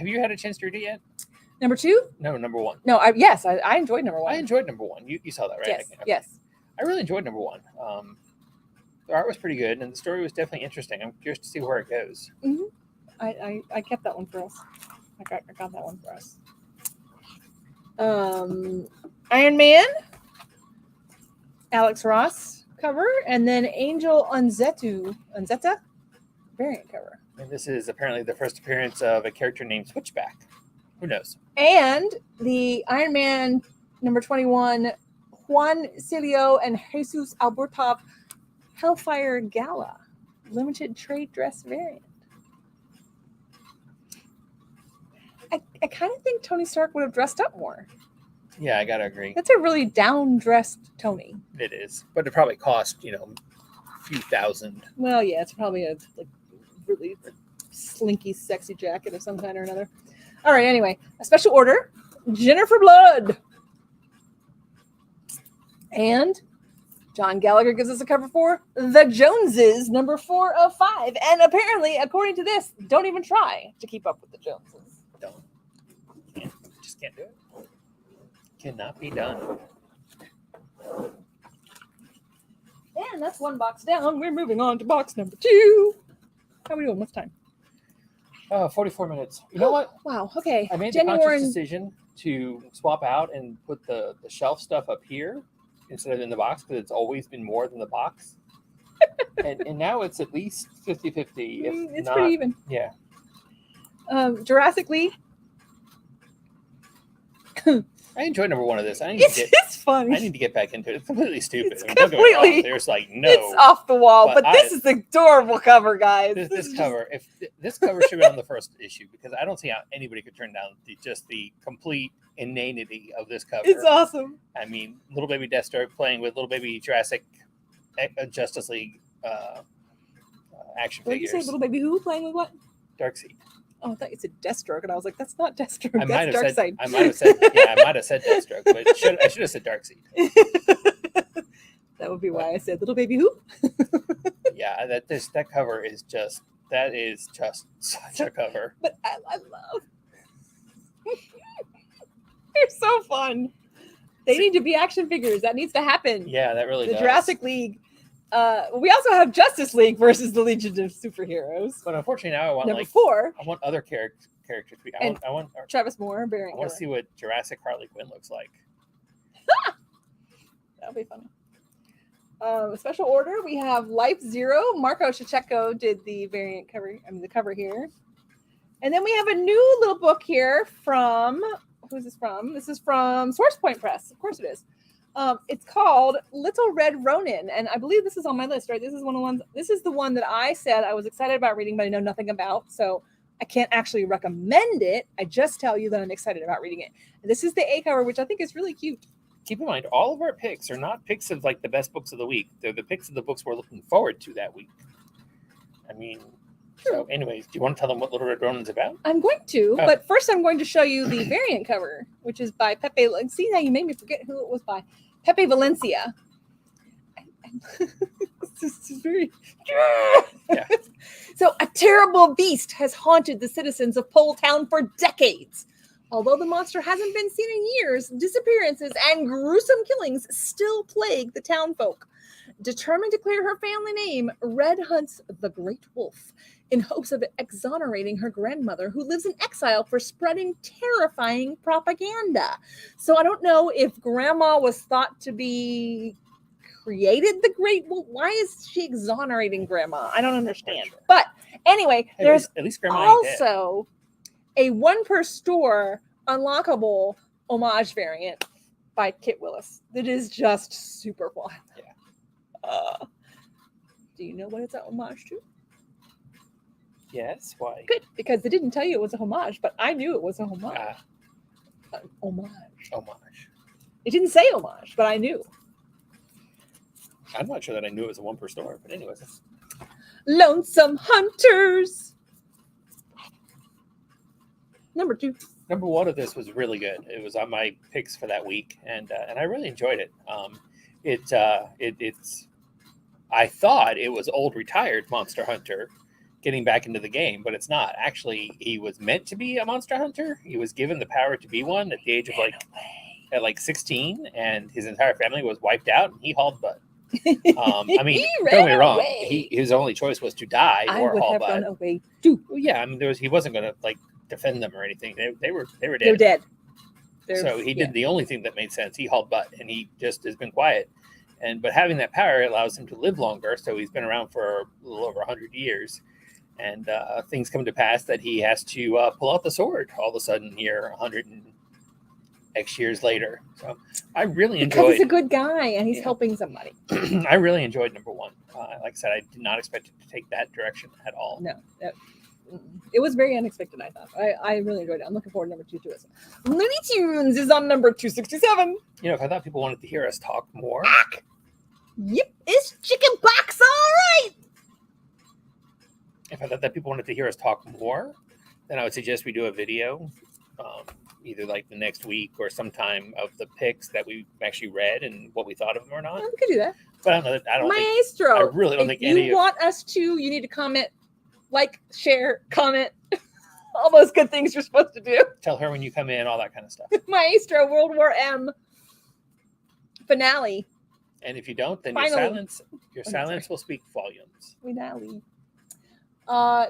you had a chance to read it yet? Number 2? No, number 1. No, I enjoyed number 1. I enjoyed number 1. You saw that, right? Yes, Okay. yes. I really enjoyed number 1. The art was pretty good, and the story was definitely interesting. I'm curious to see where it goes. I kept that one for us. I got that one for us. Iron Man, Alex Ross cover, and then Angel Unzeta variant cover. And this is apparently the first appearance of a character named Switchback. Who knows? And the Iron Man number 21, Juan Cilio and Jesus Albertov Hellfire Gala limited trade dress variant. I kind of think Tony Stark would have dressed up more. Yeah, I gotta agree. That's a really down-dressed Tony. It is, but it probably cost a few thousand. Well, yeah, it's probably a really slinky, sexy jacket of some kind or another. All right, anyway, a special order, Jennifer Blood. And John Gallagher gives us a cover for The Joneses, number 4 of 5. And apparently, according to this, don't even try to keep up with the Joneses. Don't. Just can't do it. Cannot be done. And that's one box down. We're moving on to box number 2. How are we doing? What's time? 44 minutes. You know what? Wow, okay. I made the Jenny conscious Warren, decision to swap out and put the shelf stuff up here instead of in the box because it's always been more than the box. and now it's at least 50-50. If it's not, pretty even. Yeah. Jurassic League. I enjoyed number 1 of this. It's funny. I need to get back into it. It's completely stupid. It's don't get me wrong. completely- There's no. It's off the wall, but but this is adorable cover, guys. This cover. This cover should be on the first issue because I don't see how anybody could turn down the complete inanity of this cover. It's awesome. I mean, little baby Deathstroke playing with little baby Jurassic Justice League action What did you figures. say, little baby who playing with what? Darkseid. Oh, I thought you said Deathstroke, and I was like, that's not Deathstroke. I might That's have said. Darkseid. I might have said. Yeah, I might have said Deathstroke, but I should have said Darkseid. That would be why I said little baby who. Yeah, that cover is just such a cover. But I love. They're so fun. They need to be action figures. That needs to happen. Yeah, that really The does. Jurassic League. We also have Justice League versus the Legion of Superheroes. But unfortunately, now I want Number 4, I want other characters to be. I want Travis Moore, variant I want to cover. see what Jurassic Harley Quinn looks like. That'll be fun. Special order, we have Life Zero. Marco Shacheko did the variant cover, the cover here. And then we have a new little book here from, who's this from? This is from Source Point Press. Of course it is. It's called Little Red Ronin, and I believe this is on my list, right? This is one of the ones. This is the one that I said I was excited about reading, but I know nothing about. So I can't actually recommend it. I just tell you that I'm excited about reading it. And this is the A cover, which I think is really cute. Keep in mind, all of our picks are not picks of like the best books of the week. They're the picks of the books we're looking forward to that week. I mean, so anyways, do you want to tell them what Little Red Ronin's about? I'm going to, Oh. but first I'm going to show you the variant cover, which is by Pepe. See how you made me forget who it was by. Pepe Valencia. This is very... Yeah. So a terrible beast has haunted the citizens of Pole Town for decades. Although the monster hasn't been seen in years, disappearances and gruesome killings still plague the townfolk. Determined to clear her family name, Red hunts the Great Wolf in hopes of exonerating her grandmother, who lives in exile for spreading terrifying propaganda. So I don't know if Grandma was thought to be created the Great Wolf. Why is she exonerating Grandma? I don't understand. Sure. But anyway, there's at least Grandma ain't dead. also a one per store unlockable homage variant by Kit Willis that is just super fun. Yeah. Do you know what it's a homage to? Yes, why? Good, because they didn't tell you it was a homage, but I knew it was a homage. Homage. Homage. It didn't say homage, but I knew. I'm not sure that I knew it was a one per store, but anyways. Lonesome Hunters. Number 2. Number 1 of this was really good. It was on my picks for that week, and I really enjoyed it. It's I thought it was old retired Monster Hunter getting back into the game, but it's not. Actually, he was meant to be a Monster Hunter. He was given the power to be one at the age of like 16, and his entire family was wiped out, and he hauled butt. I mean, don't get me wrong. His only choice was to die or haul butt. Run away too. Well, yeah, I mean, he wasn't going to like defend them or anything. They were dead. They're dead. So he did the only thing that made sense. He hauled butt, and he just has been quiet. But having that power allows him to live longer. So he's been around for a little over 100 years. And things come to pass that he has to pull out the sword all of a sudden here 100 and X years later. So I really enjoyed. Because he's a good guy and he's helping somebody. I really enjoyed number 1. Like I said, I did not expect it to take that direction at all. No. It was very unexpected, I thought. I really enjoyed it. I'm looking forward to number 2 too. Looney Tunes is on number 267. You know, if I thought people wanted to hear us talk more. Yep, it's chicken pox, all right. If I thought that people wanted to hear us talk more, then I would suggest we do a video, either like the next week or sometime of the picks that we actually read and what we thought of them or not. We could do that. But I don't think. Maestro. I really don't think any If you want us to, you need to comment, like, share, comment, all those good things you're supposed to do. Tell her when you come in, all that kind of stuff. Maestro, World War M finale. And if you don't, then Finally. your silence will speak volumes. Finale.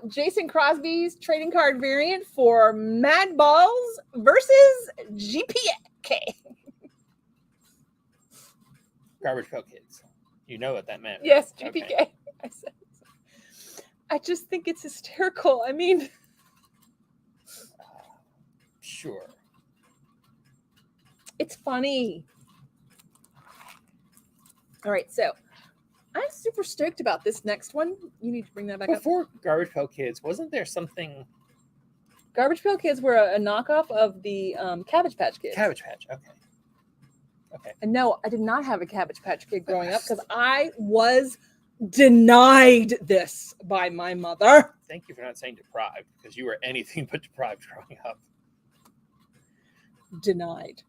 Jason Crosby's trading card variant for Mad Balls versus GPK. Garbage Pail Kids. You know what that meant. Yes, GPK. Okay. I said so. I just think it's hysterical. I mean, Sure. it's funny. All right, so I'm super stoked about this next one. You need to bring that back up. Before Garbage Pail Kids, wasn't there something? Garbage Pail Kids were a knockoff of the Cabbage Patch Kids. Cabbage Patch. Okay. And no, I did not have a Cabbage Patch Kid growing up because I was denied this by my mother. Thank you for not saying deprived, because you were anything but deprived growing up. Denied.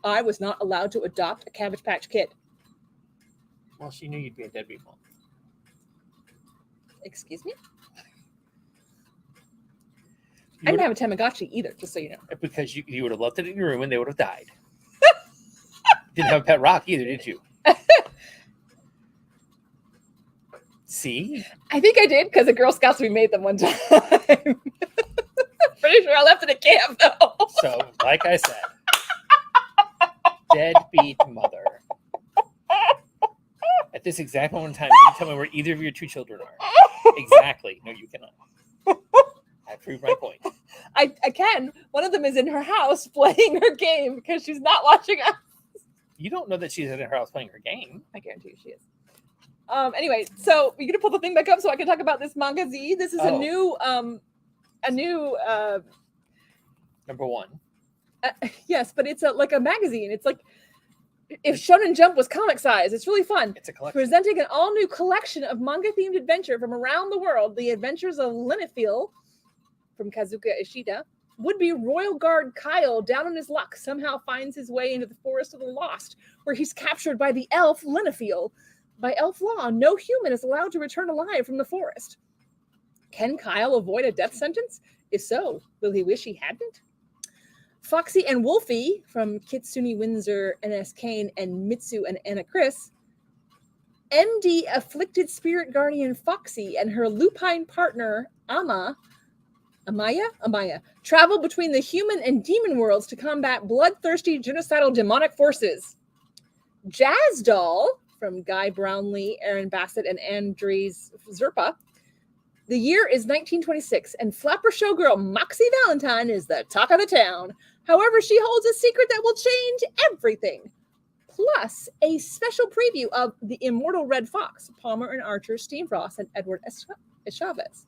I was not allowed to adopt a Cabbage Patch Kid. Well, she knew you'd be a deadbeat mom. Excuse me? I didn't have a Tamagotchi either, just so you know. Because you would have left it in your room and they would have died. Didn't have a pet rock either, did you? See? I think I did because the Girl Scouts, we made them one time. Pretty sure I left it at camp, though. So, like I said, deadbeat mother. At this exact moment in time, can you tell me where either of your 2 children are? Exactly. No, you cannot. I proved my point. I can. One of them is in her house playing her game because she's not watching us. You don't know that she's in her house playing her game. I guarantee you she is. Anyway, so we're going to pull the thing back up so I can talk about this manga Z. This is a new a new Number 1. yes, but it's like a magazine. It's like if Shonen Jump was comic size. It's really fun. It's a collection. Presenting an all-new collection of manga-themed adventure from around the world. The Adventures of Linnefield from Kazuka Ishida. Would-be Royal Guard Kyle, down on his luck, somehow finds his way into the Forest of the Lost, where he's captured by the elf Linnefield. By elf law, no human is allowed to return alive from the forest. Can Kyle avoid a death sentence? If so, will he wish he hadn't? Foxy and Wolfie from Kitsune Windsor, N.S. Kane, and Mitsu and Anna Chris. MD Afflicted Spirit Guardian Foxy and her lupine partner, Amaya, travel between the human and demon worlds to combat bloodthirsty genocidal demonic forces. Jazz Doll from Guy Brownlee, Aaron Bassett, and Andres Zerpa. The year is 1926, and flapper showgirl Moxie Valentine is the talk of the town. However, she holds a secret that will change everything. Plus, a special preview of The Immortal Red Fox, Palmer and Archer, Steve Ross, and Edward Chavez.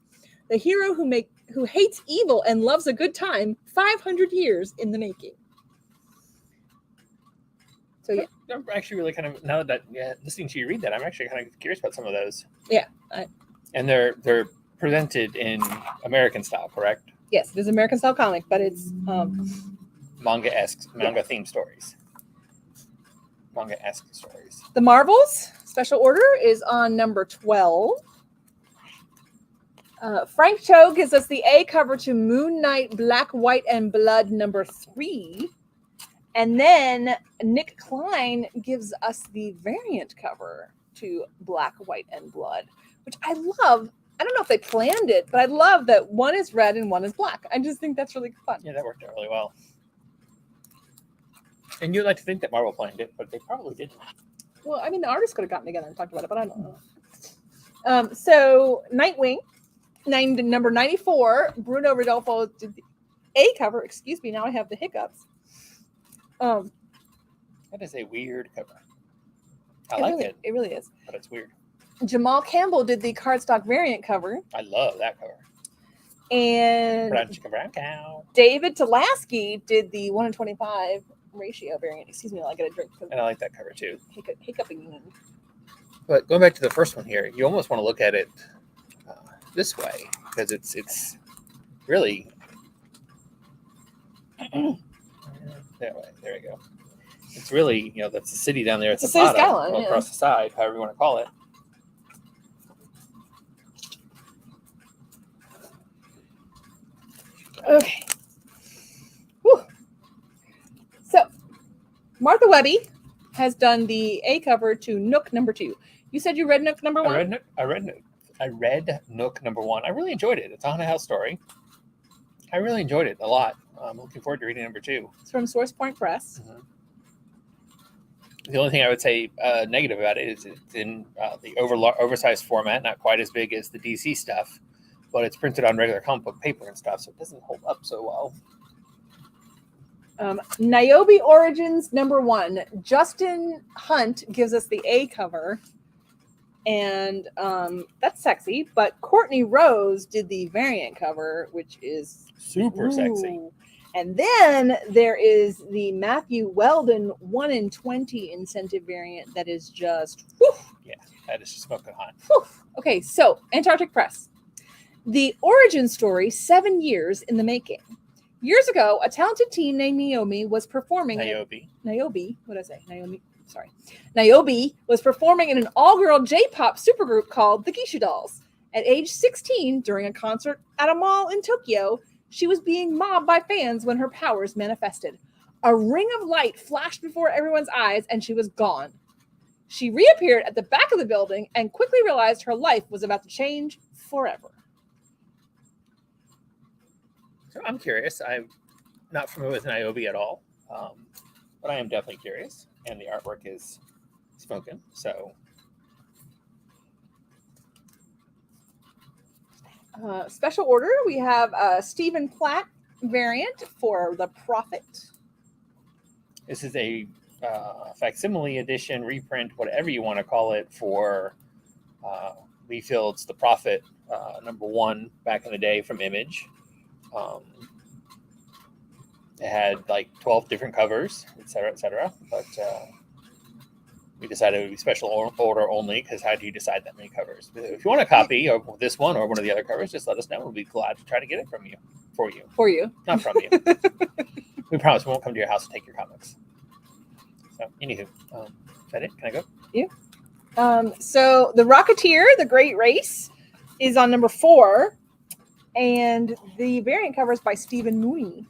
The hero who hates evil and loves a good time, 500 years in the making. So yeah, I'm actually really kind of, now that listening to you read that, I'm actually kind of curious about some of those. Yeah. And they're presented in American style, correct? Yes, it is American style comic, but it's manga-themed stories. Manga-esque stories. The Marvels Special Order is on number 12. Frank Cho gives us the A cover to Moon Knight Black, White, and Blood number 3. And then Nick Klein gives us the variant cover to Black, White, and Blood, which I love. I don't know if they planned it, but I love that one is red and one is black. I just think that's really fun. Yeah, that worked out really well. And you'd like to think that Marvel planned it, but they probably didn't. Well, I mean, the artists could have gotten together and talked about it, but I don't know. So Nightwing, number 94, Bruno Rodolfo did the A cover. Excuse me, now I have the hiccups. That is a weird cover. I like it. It really is. But it's weird. Jamal Campbell did the cardstock variant cover. I love that cover. And Brown cow. David Talaski did the 1:25 ratio variant. Excuse me, I'll get a drink. And I like that cover too. Hiccuping. But going back to the first one here, you almost want to look at it this way because it's really there we go. It's really, that's the city down there at the bottom, skyline, across the side, however you want to call it. Okay. Whew. So, Martha Webby has done the A cover to Nook number 2. You said you read Nook number 1? I read Nook number 1. I really enjoyed it. It's a haunted house story. I really enjoyed it a lot. I'm looking forward to reading number 2. It's from Source Point Press. Mm-hmm. The only thing I would say negative about it is it's in the oversized format, not quite as big as the DC stuff, but it's printed on regular comic book paper and stuff, so it doesn't hold up so well. Niobe Origins number 1. Justin Hunt gives us the A cover, and that's sexy, but Courtney Rose did the variant cover, which is super sexy. And then there is the Matthew Weldon 1 in 20 incentive variant that is just whew. Yeah, that is just smoking hot. Whew. Okay, so Antarctic Press. The origin story, 7 years in the making. Years ago, a talented teen named Niobe was performing. Niobe was performing in an all-girl J-pop supergroup called the Geisha Dolls. At age 16, during a concert at a mall in Tokyo, she was being mobbed by fans when her powers manifested. A ring of light flashed before everyone's eyes, and she was gone. She reappeared at the back of the building and quickly realized her life was about to change forever. So I'm curious. I'm not familiar with Niobe at all, but I am definitely curious, and the artwork is smoking. So, special order, we have a Stephen Platt variant for The Prophet. This is a facsimile edition, reprint, whatever you want to call it, for Lee Field's The Prophet number 1 back in the day from Image. It had like 12 different covers, etc., etc. But we decided it would be special order only, because how do you decide that many covers? If you want a copy of this one or one of the other covers, just let us know. We'll be glad to try to get it from you. For you. Not from you. We promise we won't come to your house to take your comics. So, anywho, is that it? Can I go? Yeah. So The Rocketeer, The Great Race is on number 4. And the variant cover is by Stephen Mooney.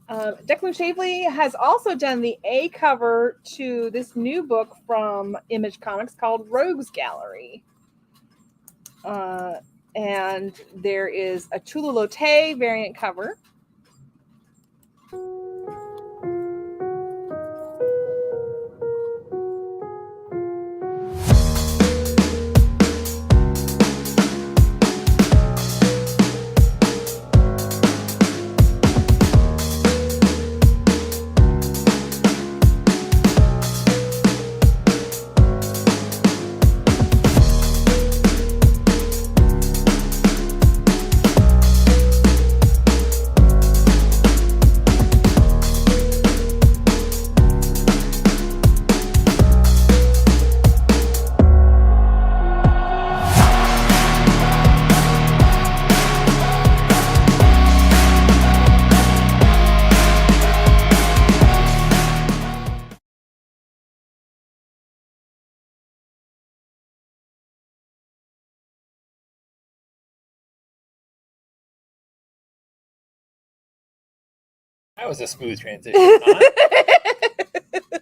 Declan Shavely has also done the A cover to this new book from Image Comics called Rogues Gallery. And there is a Chula Lotte variant cover. That was a smooth transition. Huh?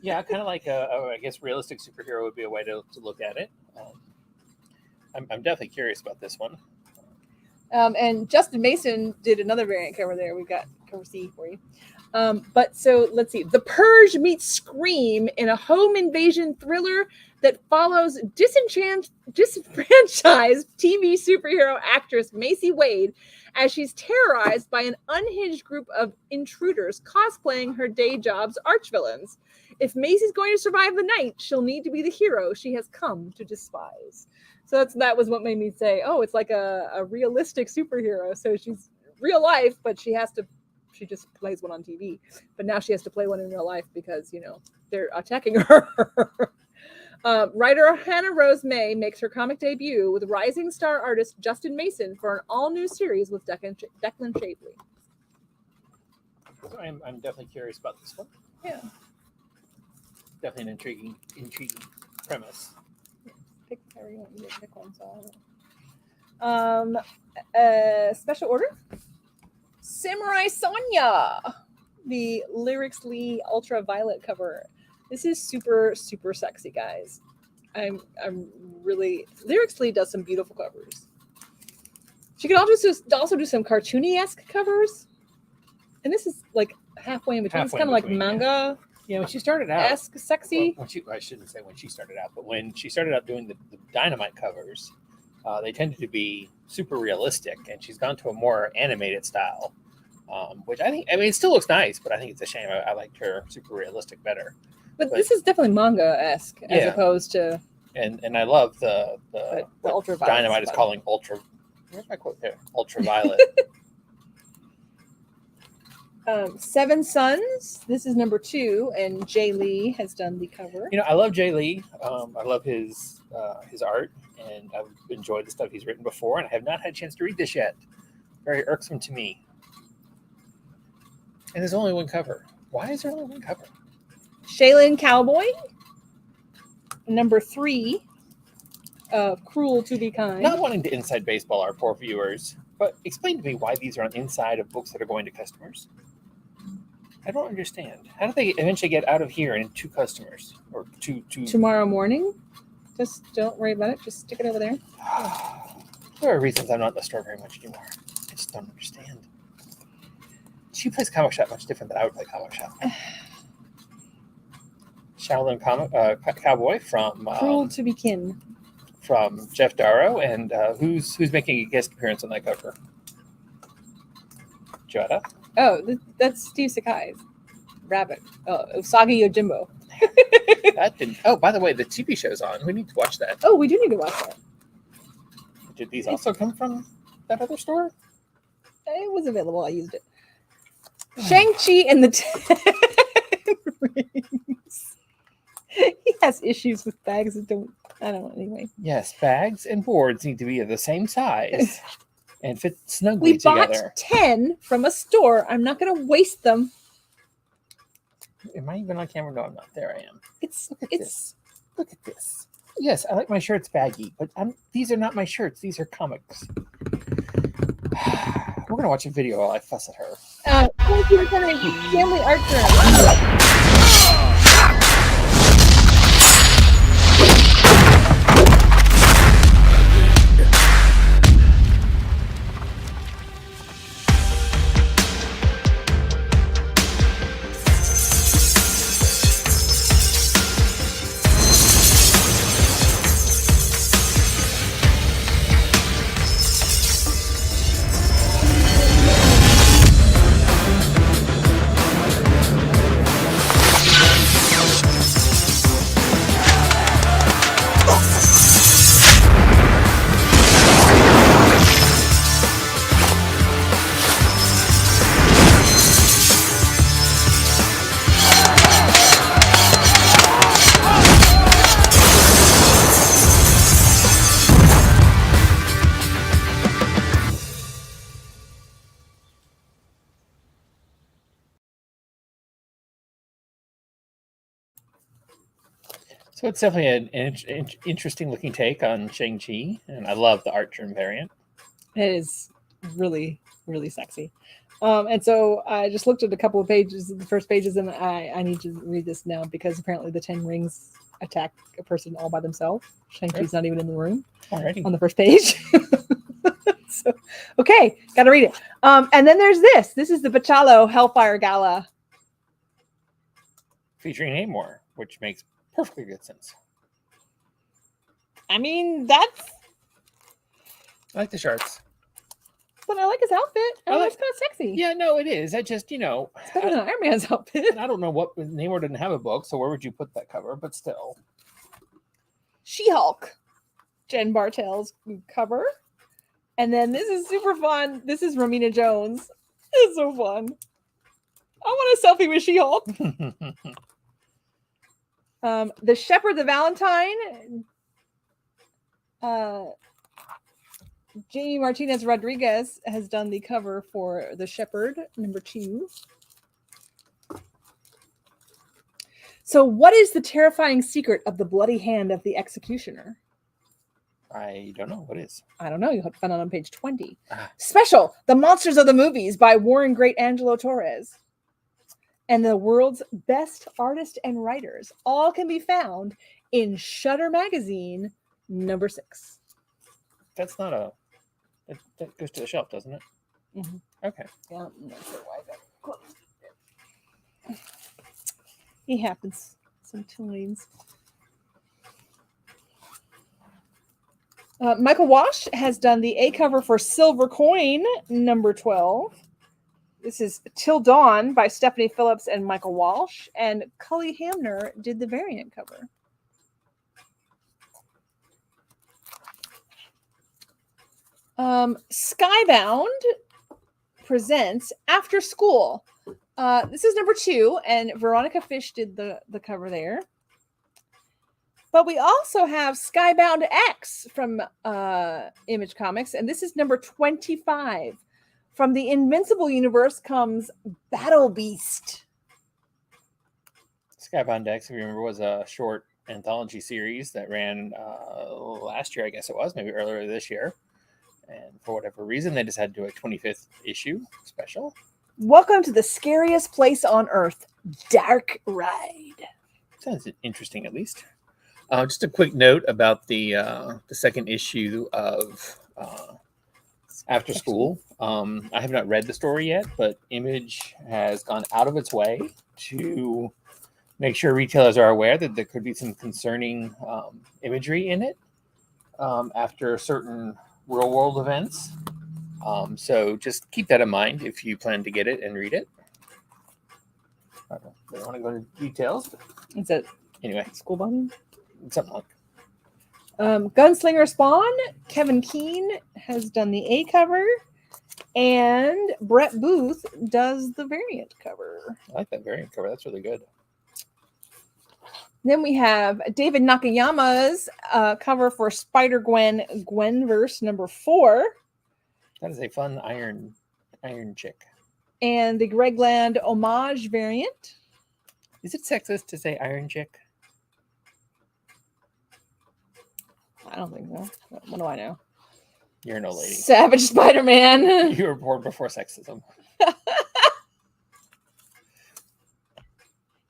Yeah, kind of like I guess realistic superhero would be a way to look at it. I'm definitely curious about this one. And Justin Mason did another variant cover there. We've got cover C for you. But so let's see. The Purge meets Scream in a home invasion thriller that follows disenfranchised TV superhero actress Macy Wade as she's terrorized by an unhinged group of intruders cosplaying her day job's archvillains. If Macy's going to survive the night, she'll need to be the hero she has come to despise. So that was what made me say, oh, it's like a realistic superhero. So she's real life, but she just plays one on TV. But now she has to play one in real life because, they're attacking her. Writer Hannah Rose May makes her comic debut with rising star artist Justin Mason for an all-new series with Declan Shavely. So I'm definitely curious about this one. Yeah. Definitely an intriguing premise. Pick one. Special order. Samurai Sonya, the Lyrics Lee Ultraviolet cover. This is super, super sexy, guys. I'm really... Lyrics Lee does some beautiful covers. She could also do some cartoony-esque covers. And this is like halfway in between. It's kind of like manga. Yeah, when she started out... esque sexy. I shouldn't say when she started out, but when she started out doing the Dynamite covers, they tended to be super realistic, and she's gone to a more animated style, which it still looks nice, but I think it's a shame. I liked her super realistic better. But this is definitely manga-esque as opposed to... And I love the ultraviolet Dynamite is calling ultra... Where's my quote there? Ultraviolet. Seven Sons. This is number 2, and Jay Lee has done the cover. I love Jay Lee. I love his art, and I've enjoyed the stuff he's written before, and I have not had a chance to read this yet. Very irksome to me. And there's only one cover. Why is there only one cover? Shaylin Cowboy, number 3, Cruel to Be Kind. Not wanting to inside baseball our poor viewers, but explain to me why these are on inside of books that are going to customers. I don't understand. How do they eventually get out of here and to customers? Or to tomorrow morning? Just don't worry about it. Just stick it over there. There are reasons I'm not in the store very much anymore. I just don't understand. She plays Comic Shop much different than I would play Comic Shop. Shaolin Cowboy from Cruel to Be Kin. From Jeff Darrow, and who's making a guest appearance on that cover? Joetta? Oh, that's Steve Sakai's Rabbit. Usagi Yojimbo. That didn't. Oh, by the way, the TV show's on. We need to watch that. Oh, we do need to watch that. Did these also come from that other store? It was available. I used it. Shang-Chi and the Ten Rings. He has issues with bags that don't. I don't know. Anyway, Yes, bags and boards need to be of the same size and fit snugly we bought together. 10 from a store. I'm not going to waste them. Am I even on camera? No, I'm not. There I am. It's Look at this. Look at this. Yes, I like my shirts baggy, but these are not my shirts. These are comics. We're gonna watch a video while I fuss at her. Thank you for coming. Family art journal. So it's definitely an interesting looking take on Shang-Chi, and I love the art trim variant. It is really, really sexy. And so I just looked at a couple of pages, the first pages, and I need to read this now because apparently the 10 rings attack a person all by themselves. Shang-Chi's not even in the room Alrighty. on the first page. So, okay, got to read it. And then there's this. This is the Bachalo Hellfire Gala. Featuring Namor, which makes perfectly good sense. I mean, that's... I like the shirts. But I like his outfit. I like- It's kind of sexy. Yeah, no, it is. I just, It's better than Iron Man's outfit. and I don't know what Namor didn't have a book, so where would you put that cover? But still, She-Hulk. Jen Bartel's cover. And then this is super fun. This is Romina Jones. It's so fun. I want a selfie with She-Hulk. The Shepherd, the Valentine. Jamie Martinez Rodriguez has done the cover for The Shepherd, #2. So, what is the terrifying secret of the bloody hand of the executioner? I don't know what is. I don't know. You'll have to find out on page 20. Ah. Special, The Monsters of the Movies by Warren Great Angelo Torres. And the world's best artists and writers all can be found in Shutter Magazine #6. That's not a. That goes to the shelf, doesn't it? Mhm. Okay. Yeah, I'm not sure why that closed. It happens sometimes. Michael Walsh has done the A cover for Silver Coin #12. This is Till Dawn by Stephanie Phillips and Michael Walsh. And Cully Hamner did the variant cover. Skybound presents After School. This is #2, and Veronica Fish did the cover there. But we also have Skybound X from Image Comics, and this is #25. From the Invincible universe comes Battle Beast. Skybound X, if you remember, was a short anthology series that ran last year, I guess it was, maybe earlier this year. And for whatever reason, they decided to do a 25th issue special. Welcome to the scariest place on Earth, Dark Ride. Sounds interesting, at least. Just a quick note about the second issue of After School. I have not read the story yet, but Image has gone out of its way to make sure retailers are aware that there could be some concerning imagery in it after certain real-world events. So just keep that in mind if you plan to get it and read it. I don't want to go into details, but Is it anyway, school button? something like Gunslinger Spawn, Kevin Keane has done the A cover, and Brett Booth does the variant cover. I like that variant cover. That's really good. Then we have David Nakayama's cover for Spider-Gwen Gwenverse number 4. That is a fun iron chick. And the Greg Land homage variant. Is it sexist to say iron chick? I don't think so. What do I know? You're no lady. Savage Spider-Man. You were born before sexism.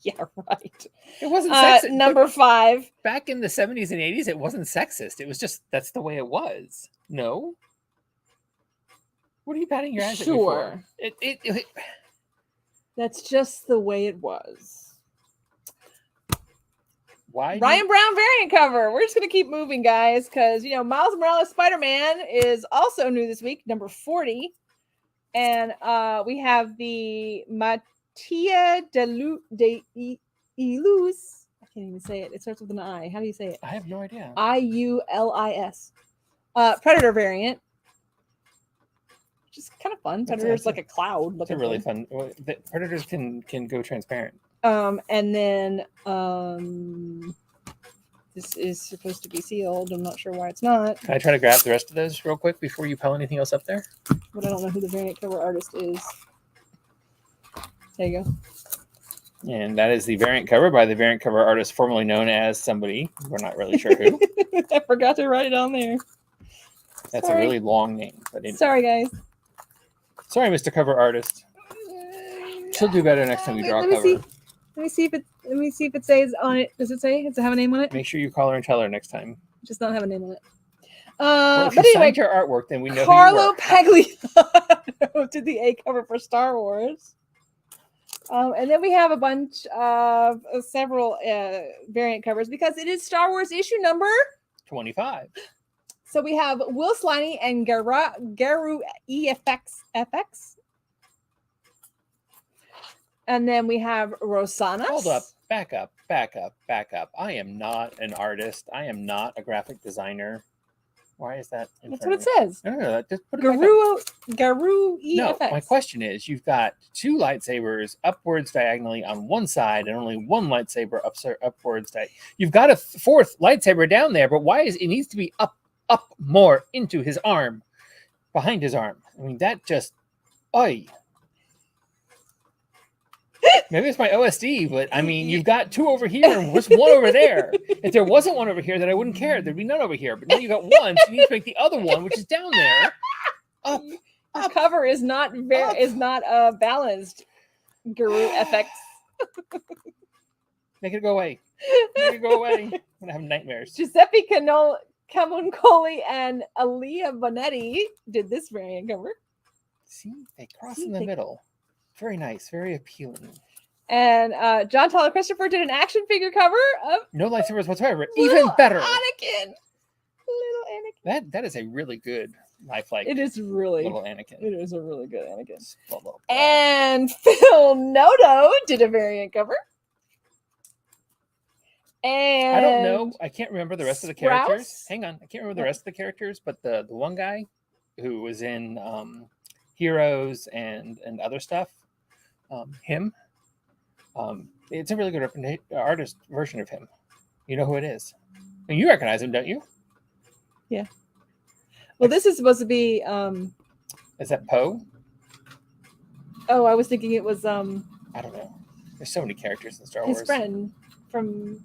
Yeah, right. It wasn't sexist. Number 5. Back in the 70s and 80s, it wasn't sexist. It was just, that's the way it was. No? What are you patting your eyes at me for? Sure. That's just the way it was. Why? Ryan Brown variant cover. We're just going to keep moving, guys, because, Miles Morales Spider-Man is also new this week, number 40. And we have the Mattia de Ilus. I can't even say it. It starts with an I. How do you say it? I have no idea. IULIS. Predator variant. Which is kind of fun. Predator's like a cloud. It's a really fun. The Predators can go transparent. And then this is supposed to be sealed. I'm not sure why it's not. Can I try to grab the rest of those real quick before you pile anything else up there? But I don't know who the variant cover artist is. There you go. And that is the variant cover by the variant cover artist formerly known as somebody. We're not really sure who. I forgot to write it on there. That's Sorry. a really long name. But anyway. Sorry, guys. Sorry, Mr. Cover Artist. She'll do better next time you draw a cover. Let me see if it says on it. Does it say? Does it have a name on it? Make sure you call her and tell her next time. It does not have a name on it. Well, if But you anyway, signed your artwork, then we know Carlo who you Pagliano did the A cover for Star Wars. And then we have a bunch of several variant covers because it is Star Wars issue number 25. So we have Will Sliney and Garu FX. And then we have Rosanas. Hold up. Back up. I am not an artist. I am not a graphic designer. Why is that? That's what it says. No. Just put it back up. Garu EFX. No, my question is, you've got 2 lightsabers upwards diagonally on one side and only 1 lightsaber upwards. You've got a 4th lightsaber down there, but why is it needs to be up more into his arm, behind his arm? I mean, that just, oy. Maybe it's my OSD, but I mean, you've got 2 over here and just 1 over there. If there wasn't 1 over here, then I wouldn't care. There'd be none over here. But now you got 1, so you need to make the other one, which is down there, up. The cover is not balanced. Guru FX. Make it go away. Make it go away. I'm gonna have nightmares. Giuseppe Camuncoli and Aaliyah Bonetti did this variant cover. See, they cross in the middle. Very nice, very appealing. And John Tyler Christopher did an action figure cover of no lightsabers whatsoever. Even better. Little Anakin. That is a really good lifelike. It is really little Anakin. It is a really good Anakin. Little And Phil Noto did a variant cover. And I don't know. I can't remember the rest of the characters. Sprouse? Hang on. I can't remember the rest of the characters, but the one guy who was in Heroes and other stuff, it's a really good artist version of him. You know who it is. And you recognize him, don't you? Yeah. Well, this is supposed to be Is that Poe? Oh, I was thinking it was I don't know. There's so many characters in Star his Wars. friend from.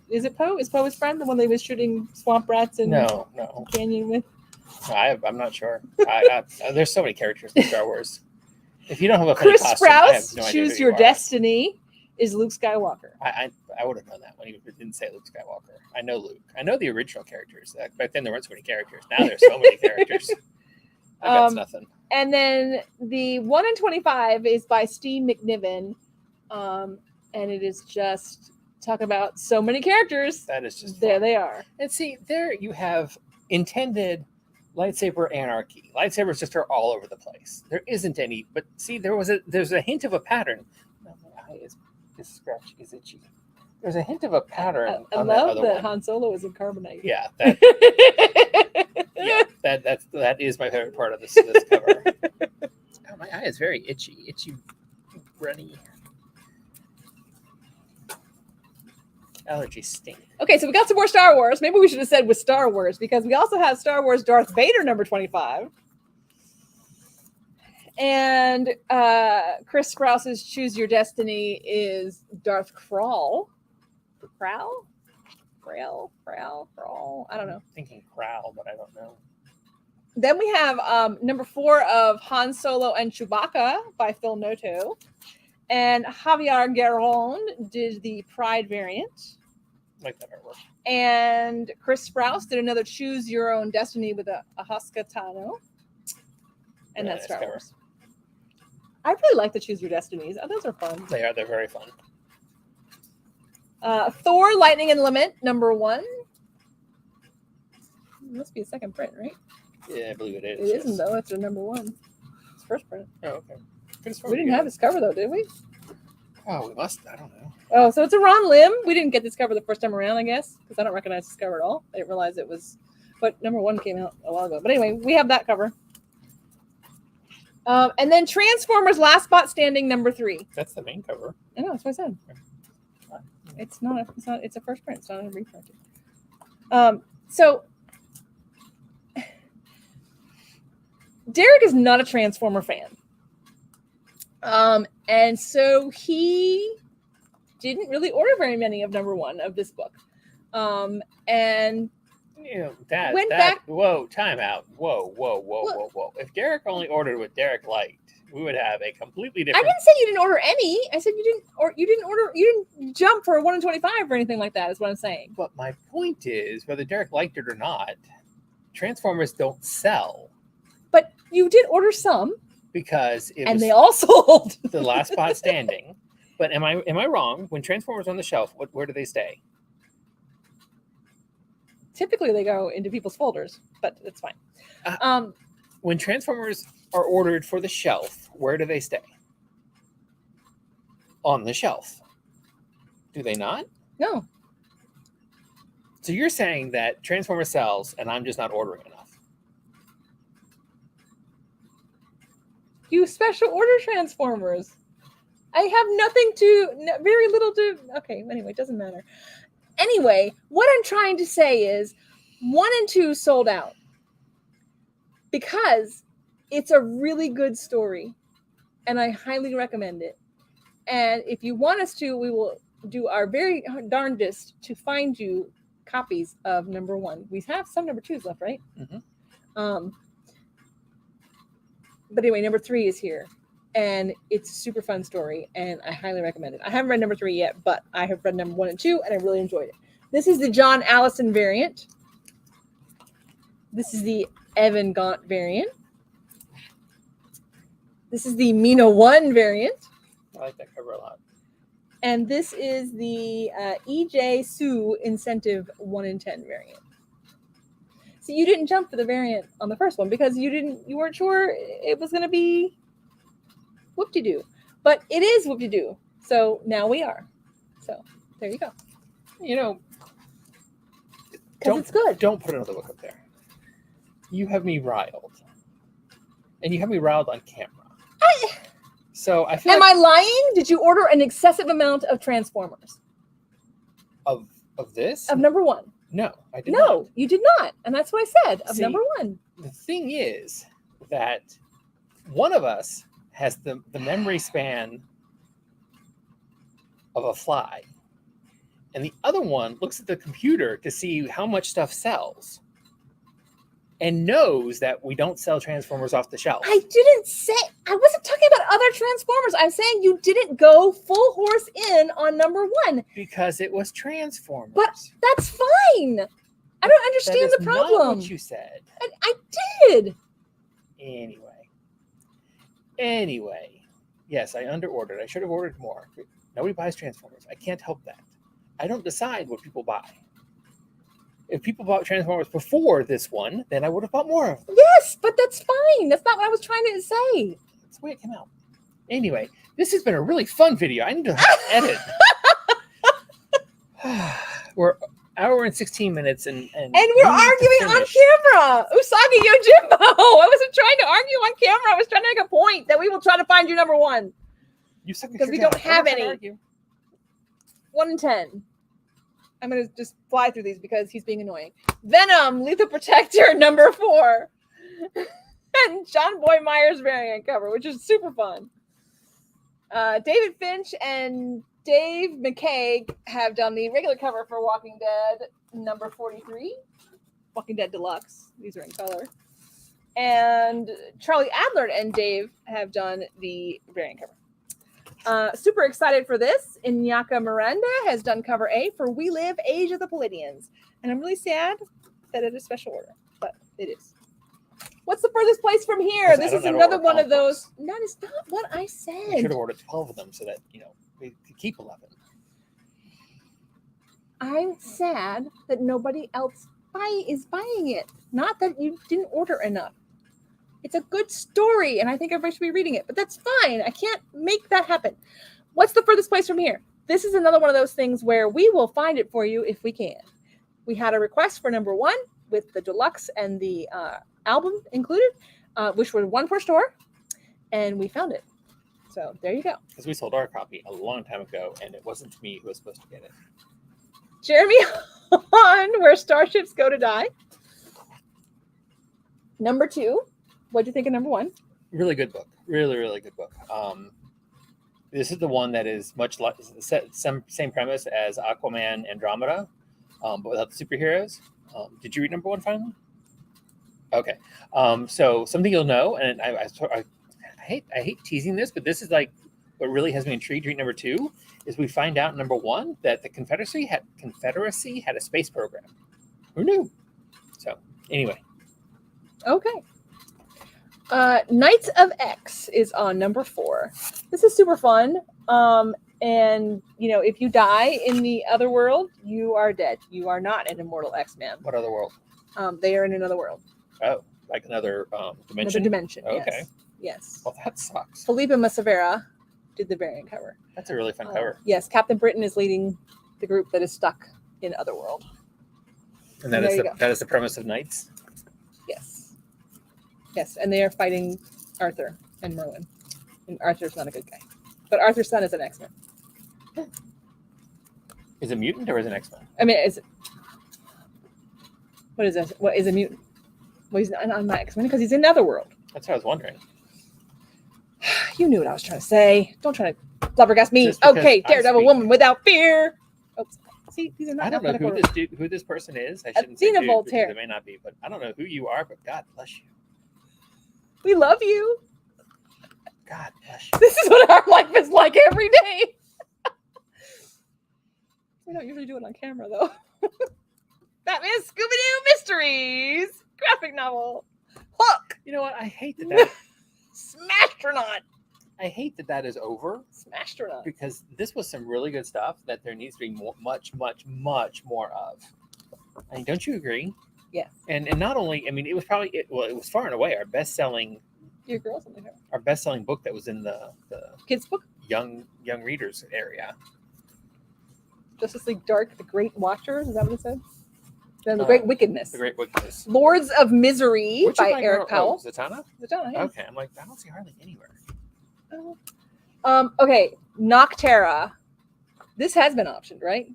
Is it Poe? Is Poe his friend? The one they was shooting swamp rats in No. canyon with? I'm not sure. There's so many characters in Star Wars. If you don't have a funny Chris costume, I have Sprouse, no idea Choose who Your you are. Destiny, is Luke Skywalker. I would have known that when he didn't say Luke Skywalker. I know Luke. I know the original characters. Back then there weren't so many characters. Now there's so many characters. That's nothing. And then the 1 in 25 is by Steve McNiven, and it is just talk about so many characters. That is just there. Fun. They are. And see, there you have intended lightsaber anarchy. Lightsabers just are all over the place. There isn't any, but see, there's a hint of a pattern. My eye is scratchy, is itchy. There's a hint of a pattern. I on love that, that one. Han Solo is in carbonite. Yeah, that is my favorite part of this cover. Oh, my eye is very itchy, runny. Allergies stink. Okay, so we got some more Star Wars. Maybe we should have said with Star Wars because we also have Star Wars Darth Vader number 25. And Chris Sprouse's Choose Your Destiny is Darth Krall. Krall? I don't know. I'm thinking Crowl, but I don't know. Then we have number 4 of Han Solo and Chewbacca by Phil Noto. And Javier Garron did the Pride variant. Like that artwork. And Chris Sprouse did another Choose Your Own Destiny with a Huska Tano. And that's Star Wars. I really like the Choose Your Destinies. Oh, those are fun. They are. They're very fun. Thor Lightning and Lament, number 1. It must be a second print, right? Yeah, I believe it is. It isn't, though. It's a number 1. It's first print. Oh, okay. We didn't have this cover, though, did we? Oh, we must. I don't know. Oh, so it's a Ron Lim. We didn't get this cover the first time around, I guess, because I don't recognize this cover at all. I didn't realize it was... But number 1 came out a while ago. But anyway, we have that cover. And then Transformers Last Spot Standing, number 3. That's the main cover. I know, that's what I said. It's a first print. It's not a reprint. So Derek is not a Transformer fan. And so he didn't really order very many of number 1 of this book. And went back. Whoa, time out. Whoa. If Derek only ordered what Derek liked, we would have a completely different. I didn't say you didn't order any. I said you didn't jump for a 1 in 25 or anything like that, is what I'm saying. But my point is, whether Derek liked it or not, Transformers don't sell. But you did order some. Because they all sold. The Last Spot Standing. But am I wrong? When Transformers on the shelf, where do they stay? Typically, they go into people's folders, but it's fine. When Transformers are ordered for the shelf, where do they stay? On the shelf. Do they not? No. So you're saying that Transformers sells, and I'm just not ordering enough. You special order Transformers. I have very little to. Okay, anyway, it doesn't matter. Anyway, what I'm trying to say is 1 and 2 sold out because it's a really good story and I highly recommend it. And if you want us to, we will do our very darndest to find you copies of number 1. We have some number 2s left, right? Mm-hmm. But anyway, number 3 is here. And it's a super fun story, and I highly recommend it. I haven't read number 3 yet, but I have read number 1 and 2, and I really enjoyed it. This is the John Allison variant. This is the Evan Gaunt variant. This is the Mina 1 variant. I like that cover a lot. And this is the EJ Sue Incentive 1 in 10 variant. So you didn't jump for the variant on the first one because you weren't sure it was going to be whoop-de-doo. But it is whoop-de-doo. So now we are. So there you go. Because it's good. Don't put another book up there. You have me riled. And you have me riled on camera. So I feel Am I lying? Did you order an excessive amount of Transformers? Of this? Of number 1? No, I did not. No, you did not. And that's what I said, of number 1. The thing is that one of us has the memory span of a fly. And the other one looks at the computer to see how much stuff sells and knows that we don't sell Transformers off the shelf. I wasn't talking about other Transformers. I'm saying you didn't go full horse in on number 1. Because it was Transformers. But that's fine. I don't understand the problem. Not what you said. I did. Anyway. Yes, I underordered. I should have ordered more. Nobody buys Transformers. I can't help that. I don't decide what people buy. If people bought Transformers before this one, then I would have bought more of them. Yes, but that's fine. That's not what I was trying to say. That's the way it came out. Anyway, this has been a really fun video. I need to edit. We're hour and 16 minutes, and And we're we need to arguing on finish. camera. Usagi Yojimbo. I wasn't trying to argue on camera. I was trying to make a point that we will try to find you number one. You suck at Because your we job. don't have I'm not trying to any. argue. 1 in 10. I'm going to just fly through these because he's being annoying. Venom, Lethal Protector, number 4. And John Boy Myers variant cover, which is super fun. David Finch and Dave McCaig have done the regular cover for Walking Dead, number 43. Walking Dead Deluxe. These are in color. And Charlie Adler and Dave have done the variant cover. Super excited for this. Iñaka Miranda has done cover A for We Live, Age of the Palladians. And I'm really sad that it is special order, but it is. What's the furthest place from here? Because I This don't is know how to another order one of comic those. books. That is not what I We should said. have ordered 12 of them so that, we could keep 11. I'm sad that nobody else is buying it. Not that you didn't order enough. It's a good story, and I think everybody should be reading it, but that's fine. I can't make that happen. What's the furthest place from here? This is another one of those things where we will find it for you if we can. We had a request for number 1 with the deluxe and the album included, which were 1 per store, and we found it. So there you go. Because we sold our copy a long time ago, and it wasn't me who was supposed to get it. Jeremy on Where Starships Go to Die. Number 2. What'd you think of number 1? Really good book. Really, really good book. This is the one that is much like same premise as Aquaman Andromeda, but without the superheroes. Did you read number 1 finally? Okay. So something you'll know, and I hate teasing this, but this is like what really has me intrigued. Read number 2 is we find out in number 1 that the Confederacy had a space program. Who knew? So anyway. Okay. Knights of X is on number 4. This is super fun. And if you die in the other world, you are dead. You are not an immortal X-Man. What other world? They are in another world. Oh, like another dimension? Another dimension. Okay. Yes. Well, that sucks. Felipe Masavera did the variant cover. That's a really fun cover. Yes, Captain Britain is leading the group that is stuck in Otherworld. And that is the premise of Knights? Yes. Yes, and they are fighting Arthur and Merlin. And Arthur's not a good guy. But Arthur's son is an X-Men. Is it mutant or is it X-Men? I mean, what is this? What is a mutant? Well, he's not X-Men because he's in Otherworld. That's what I was wondering. You knew what I was trying to say. Don't try to flabbergast me. Just because Okay, I Daredevil speak- woman without fear. Oops. See, these are not I don't know alphabetical who this person is. I Athena shouldn't say dude, Voltaire. because it may not be, but I don't know who you are, but God bless you. We love you. God bless you. This is what our life is like every day. We don't usually do it on camera, though. Batman Scooby-Doo Mysteries graphic novel. Hook. You know what? I hate that. Smastronaut. I hate that is over Smastronaut. because this was some really good stuff that there needs to be much more of. I mean, don't you agree? Yes. And not only, I mean, it was probably it was far and away our best-selling book that was in the Kids book. young readers area. Justice League Dark, The Great Watchers. Is that what it said? Then The Great Wickedness. The Great Wickedness. Lords of Misery Which by of my Eric Powell. Zatanna? Zatanna, yeah. Okay, I'm like, I don't see hardly anywhere. Okay, Noctera. This has been optioned, right?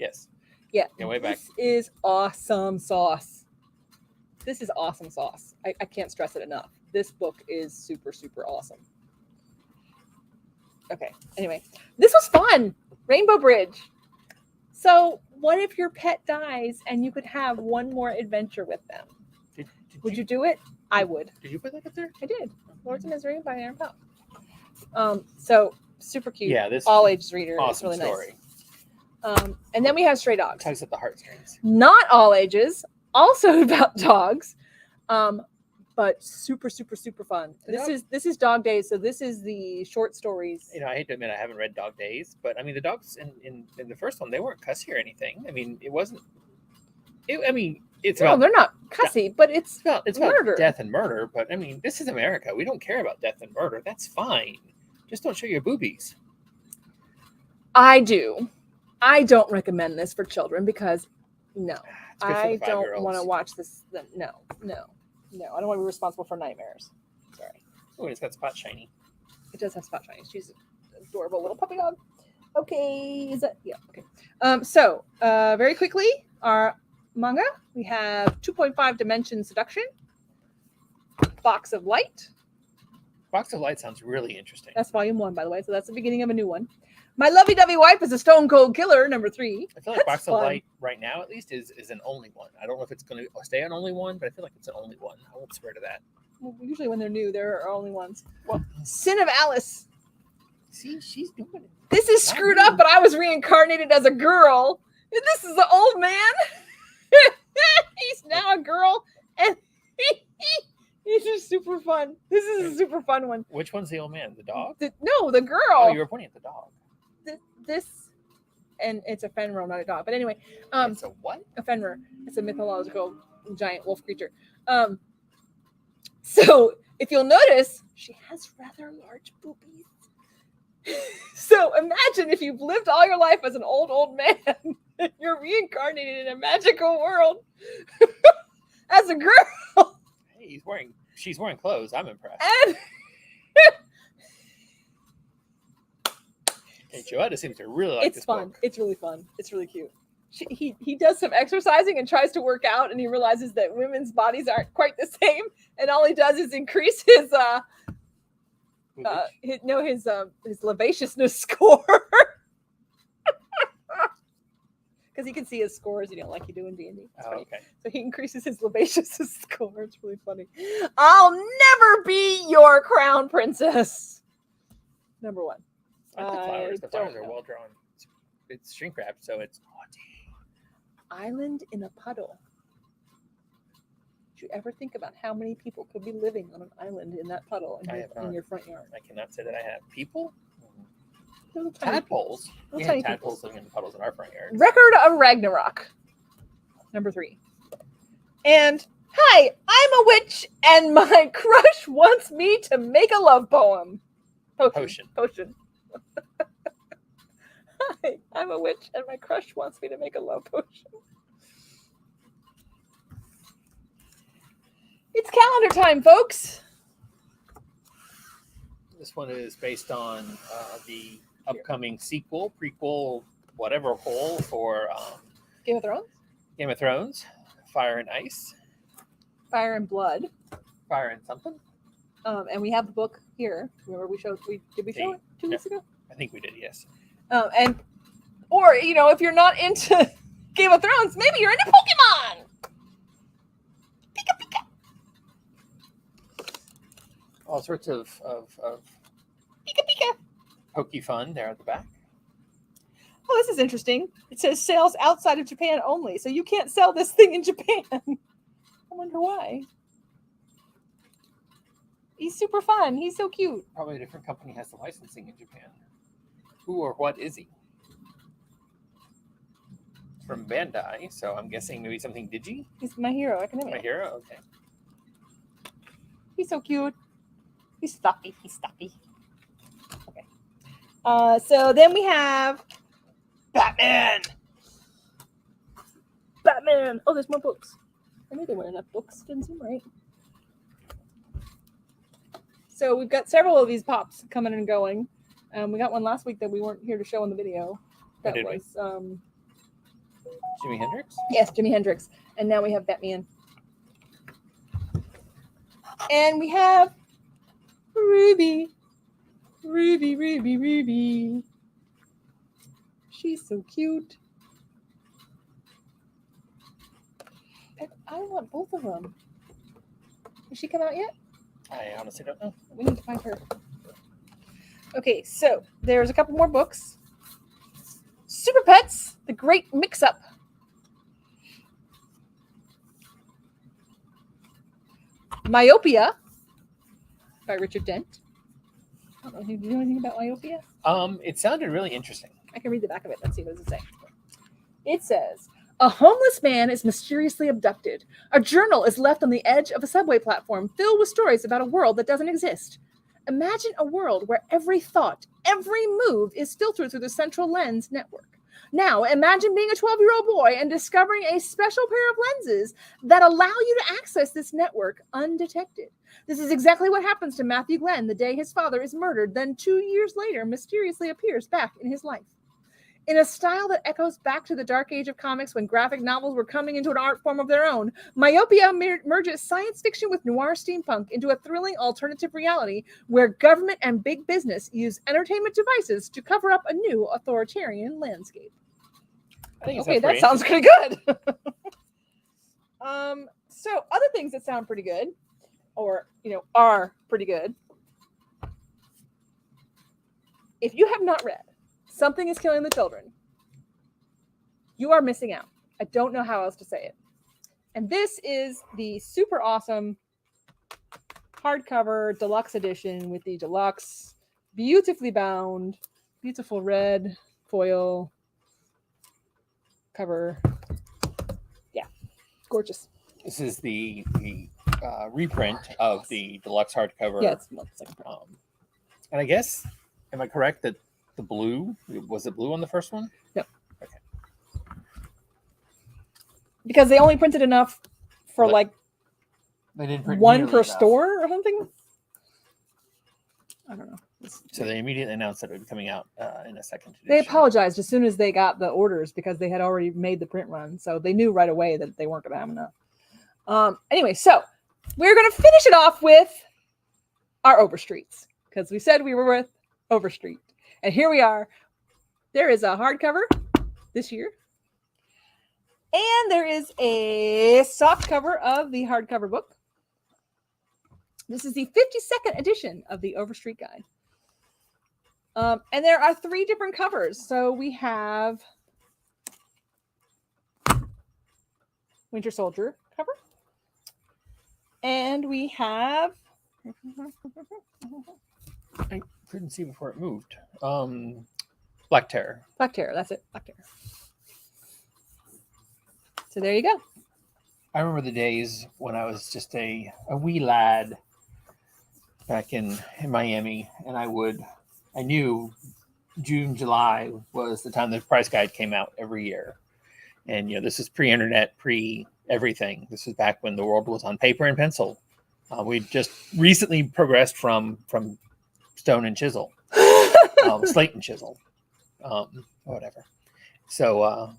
Yes. Yeah. Yeah, way back. This is awesome sauce. This is awesome sauce. I can't stress it enough. This book is super, super awesome. Okay, anyway. This was fun. Rainbow Bridge. So what if your pet dies and you could have one more adventure with them? Would you do it? I would. Did you put that up there? I did. Lords of Misery by Aaron Powell. So super cute. Yeah, this all ages reader. awesome It's really story. nice. And then we have Stray Dogs. Tugs at the heartstrings. Not all ages, also about dogs, but super, super, super fun. This is Dog Days, so this is the short stories. You know, I hate to admit I haven't read Dog Days, but I mean the dogs in the first one, they weren't cussy or anything. I mean, it wasn't. It's No, about they're not cussy, but it's about murder. death and murder. But I mean, this is America. We don't care about death and murder. That's fine. Just don't show your boobies. I do. I don't recommend this for children because no, It's good for I the don't 5-year-olds. want to watch this. No. I don't want to be responsible for nightmares. Sorry. Oh, it's got spot shiny. It does have spot shiny. She's an adorable little puppy dog. Okay, is that yeah? Okay. So very quickly, our manga. We have 2.5 Dimension Seduction, Box of Light. Box of Light sounds really interesting. That's volume 1, by the way. So that's the beginning of a new one. My lovey-dovey wife is a stone cold killer. Number 3. I feel like That's Box of fun. Light right now, at least, is an only one. I don't know if it's going to stay on only one, but I feel like it's an only one. I won't swear to that. Well, usually when they're new, there are only ones. Well, Sin of Alice. See, she's doing it. This is screwed up, but I was reincarnated as a girl. And this is the old man. He's now a girl, and he's just super fun. This is a super fun one. Which one's the old man? The dog? No, the girl. Oh, you were pointing at the dog. This, and it's a Fenrir, not a dog. But anyway, It's a what? a Fenrir. It's a mythological giant wolf creature. So if you'll notice, she has rather large boobies. So imagine if you've lived all your life as an old man, and you're reincarnated in a magical world as a girl. Hey, she's wearing clothes. I'm impressed. And And Joetta seems to really like it's this fun. book. It's really fun. It's really cute. He does some exercising and tries to work out, and he realizes that women's bodies aren't quite the same, and all he does is increase his his lavaciousness score. Because he can see his scores, like you do in D&D. Oh, okay. So he increases his lavaciousness score. It's really funny. I'll never be your crown princess. Number 1. I like the flowers. The flowers don't are know. well drawn. It's shrink wrapped, so it's Island in a puddle. Did you ever think about how many people could be living on an island in that puddle in your front yard? I cannot say that I have people. Little tiny Tadpoles. Little We tiny have tadpoles living in the puddles in our front yard. Record of Ragnarok. Number 3. And hi, I'm a witch, and my crush wants me to make a love poem. Potion. Hi, I'm a witch, and my crush wants me to make a love potion. It's calendar time, folks. This one is based on the upcoming sequel, prequel, whatever hole for Game of Thrones? Game of Thrones, Fire and Ice, Fire and Blood. Fire and something. And we have the book here. Remember did we show it 2 weeks ago? I think we did, yes. Or if you're not into Game of Thrones, maybe you're into Pokemon. Pika Pika. All sorts of Pika Pika. pokey fun there at the back. Oh, this is interesting. It says sales outside of Japan only, so you can't sell this thing in Japan. I wonder why. He's super fun. He's so cute. Probably a different company has the licensing in Japan. Who or what is he? It's from Bandai, so I'm guessing maybe something Digi? He's My Hero Academia. My Hero? Okay. He's so cute. He's stuffy. Okay. So then we have Batman. Oh, there's more books. I knew there weren't enough books. Didn't seem right. So we've got several of these pops coming and going. We got one last week that we weren't here to show in the video. That did we? was Jimi Hendrix? yes, Jimi Hendrix. And now we have Batman. And we have Ruby. She's so cute. I want both of them. Has she come out yet? I honestly don't know. We need to find her. Okay, so there's a couple more books. Super Pets, The Great Mix-Up. Myopia by Richard Dent. I don't know. Do you know anything about Myopia? It sounded really interesting. I can read the back of it. Let's see what does it say. It says, a homeless man is mysteriously abducted. A journal is left on the edge of a subway platform filled with stories about a world that doesn't exist. Imagine a world where every thought, every move is filtered through the central lens network. Now, imagine being a 12-year-old boy and discovering a special pair of lenses that allow you to access this network undetected. This is exactly what happens to Matthew Glenn the day his father is murdered, then 2 years later mysteriously appears back in his life. In a style that echoes back to the dark age of comics when graphic novels were coming into an art form of their own, Myopia merges science fiction with noir steampunk into a thrilling alternative reality where government and big business use entertainment devices to cover up a new authoritarian landscape. Okay, that sounds pretty good. So other things that sound pretty good, or are pretty good. If you have not read Something is Killing the Children, you are missing out. I don't know how else to say it. And this is the super awesome hardcover deluxe edition with the deluxe, beautifully bound, beautiful red foil cover. Yeah, gorgeous. This is the reprint of the deluxe hardcover. Yeah, it's the second print. And I guess, am I correct that the blue, was it blue on the first one? Yep. Okay. Because they only printed enough for They didn't print one nearly per enough. store or something. I don't know. So they immediately announced that it would be coming out in a second edition. They apologized as soon as they got the orders because they had already made the print run. So they knew right away that they weren't going to have enough. Anyway, so we're going to finish it off with our Overstreets because we said we were with Overstreet. And here we are. There is a hardcover this year. And there is a soft cover of the hardcover book. This is the 52nd edition of the Overstreet Guide. And there are 3 different covers. So we have Winter Soldier cover. And we have... I couldn't see before it moved. Black Terror. Black Terror, that's it. Black Terror. So there you go. I remember the days when I was just a wee lad back in Miami, and I knew June, July was the time the price guide came out every year. And, this is pre-internet, pre-everything. This is back when the world was on paper and pencil. We just recently progressed from stone and chisel, slate and chisel, whatever. So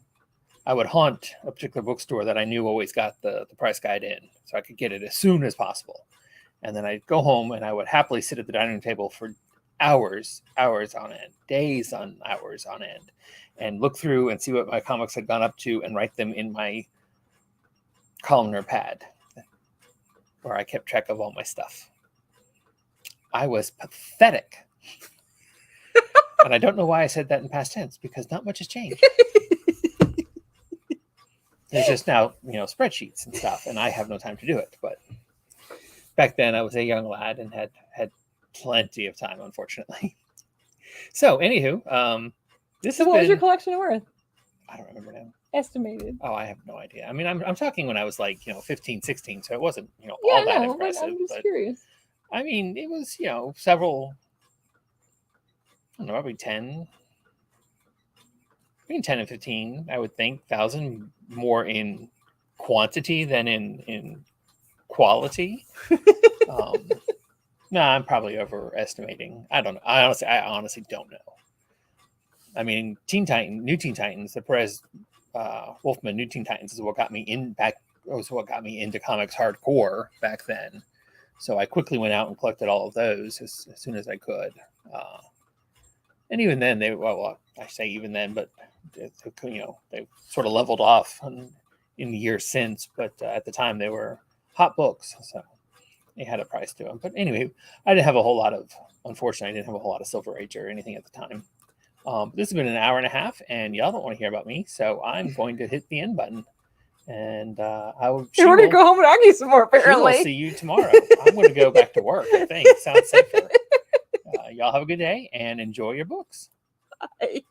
I would haunt a particular bookstore that I knew always got the price guide in, so I could get it as soon as possible. And then I'd go home and I would happily sit at the dining room table for hours on end, days on hours on end, and look through and see what my comics had gone up to and write them in my columnar pad where I kept track of all my stuff. I was pathetic. And I don't know why I said that in past tense, because not much has changed. There's just now, spreadsheets and stuff, and I have no time to do it. But back then I was a young lad and had plenty of time, unfortunately. So, anywho, So what was your collection worth? I don't remember now. Estimated. Oh, I have no idea. I mean, I'm talking when I was like, 15, 16, so it wasn't, Yeah, all that no, impressive. I'm just but curious. I mean, it was, several, I don't know, probably 10, between 10 and 15, I would think, thousand, more in quantity than in quality. No, I'm probably overestimating. I don't know. I honestly don't know. I mean, New Teen Titans, the Perez Wolfman New Teen Titans is what got me into comics hardcore back then. So I quickly went out and collected all of those as soon as I could. And even then, I say even then, but they sort of leveled off in the years since. But at the time, they were hot books, so they had a price to them. But anyway, unfortunately, I didn't have a whole lot of Silver Age or anything at the time. This has been an hour and a half, and y'all don't want to hear about me, so I'm going to hit the end button. And I will. You're going to go home and argue some more, apparently. We'll see you tomorrow. I'm going to go back to work, I think. Sounds safer. Y'all have a good day and enjoy your books. Bye.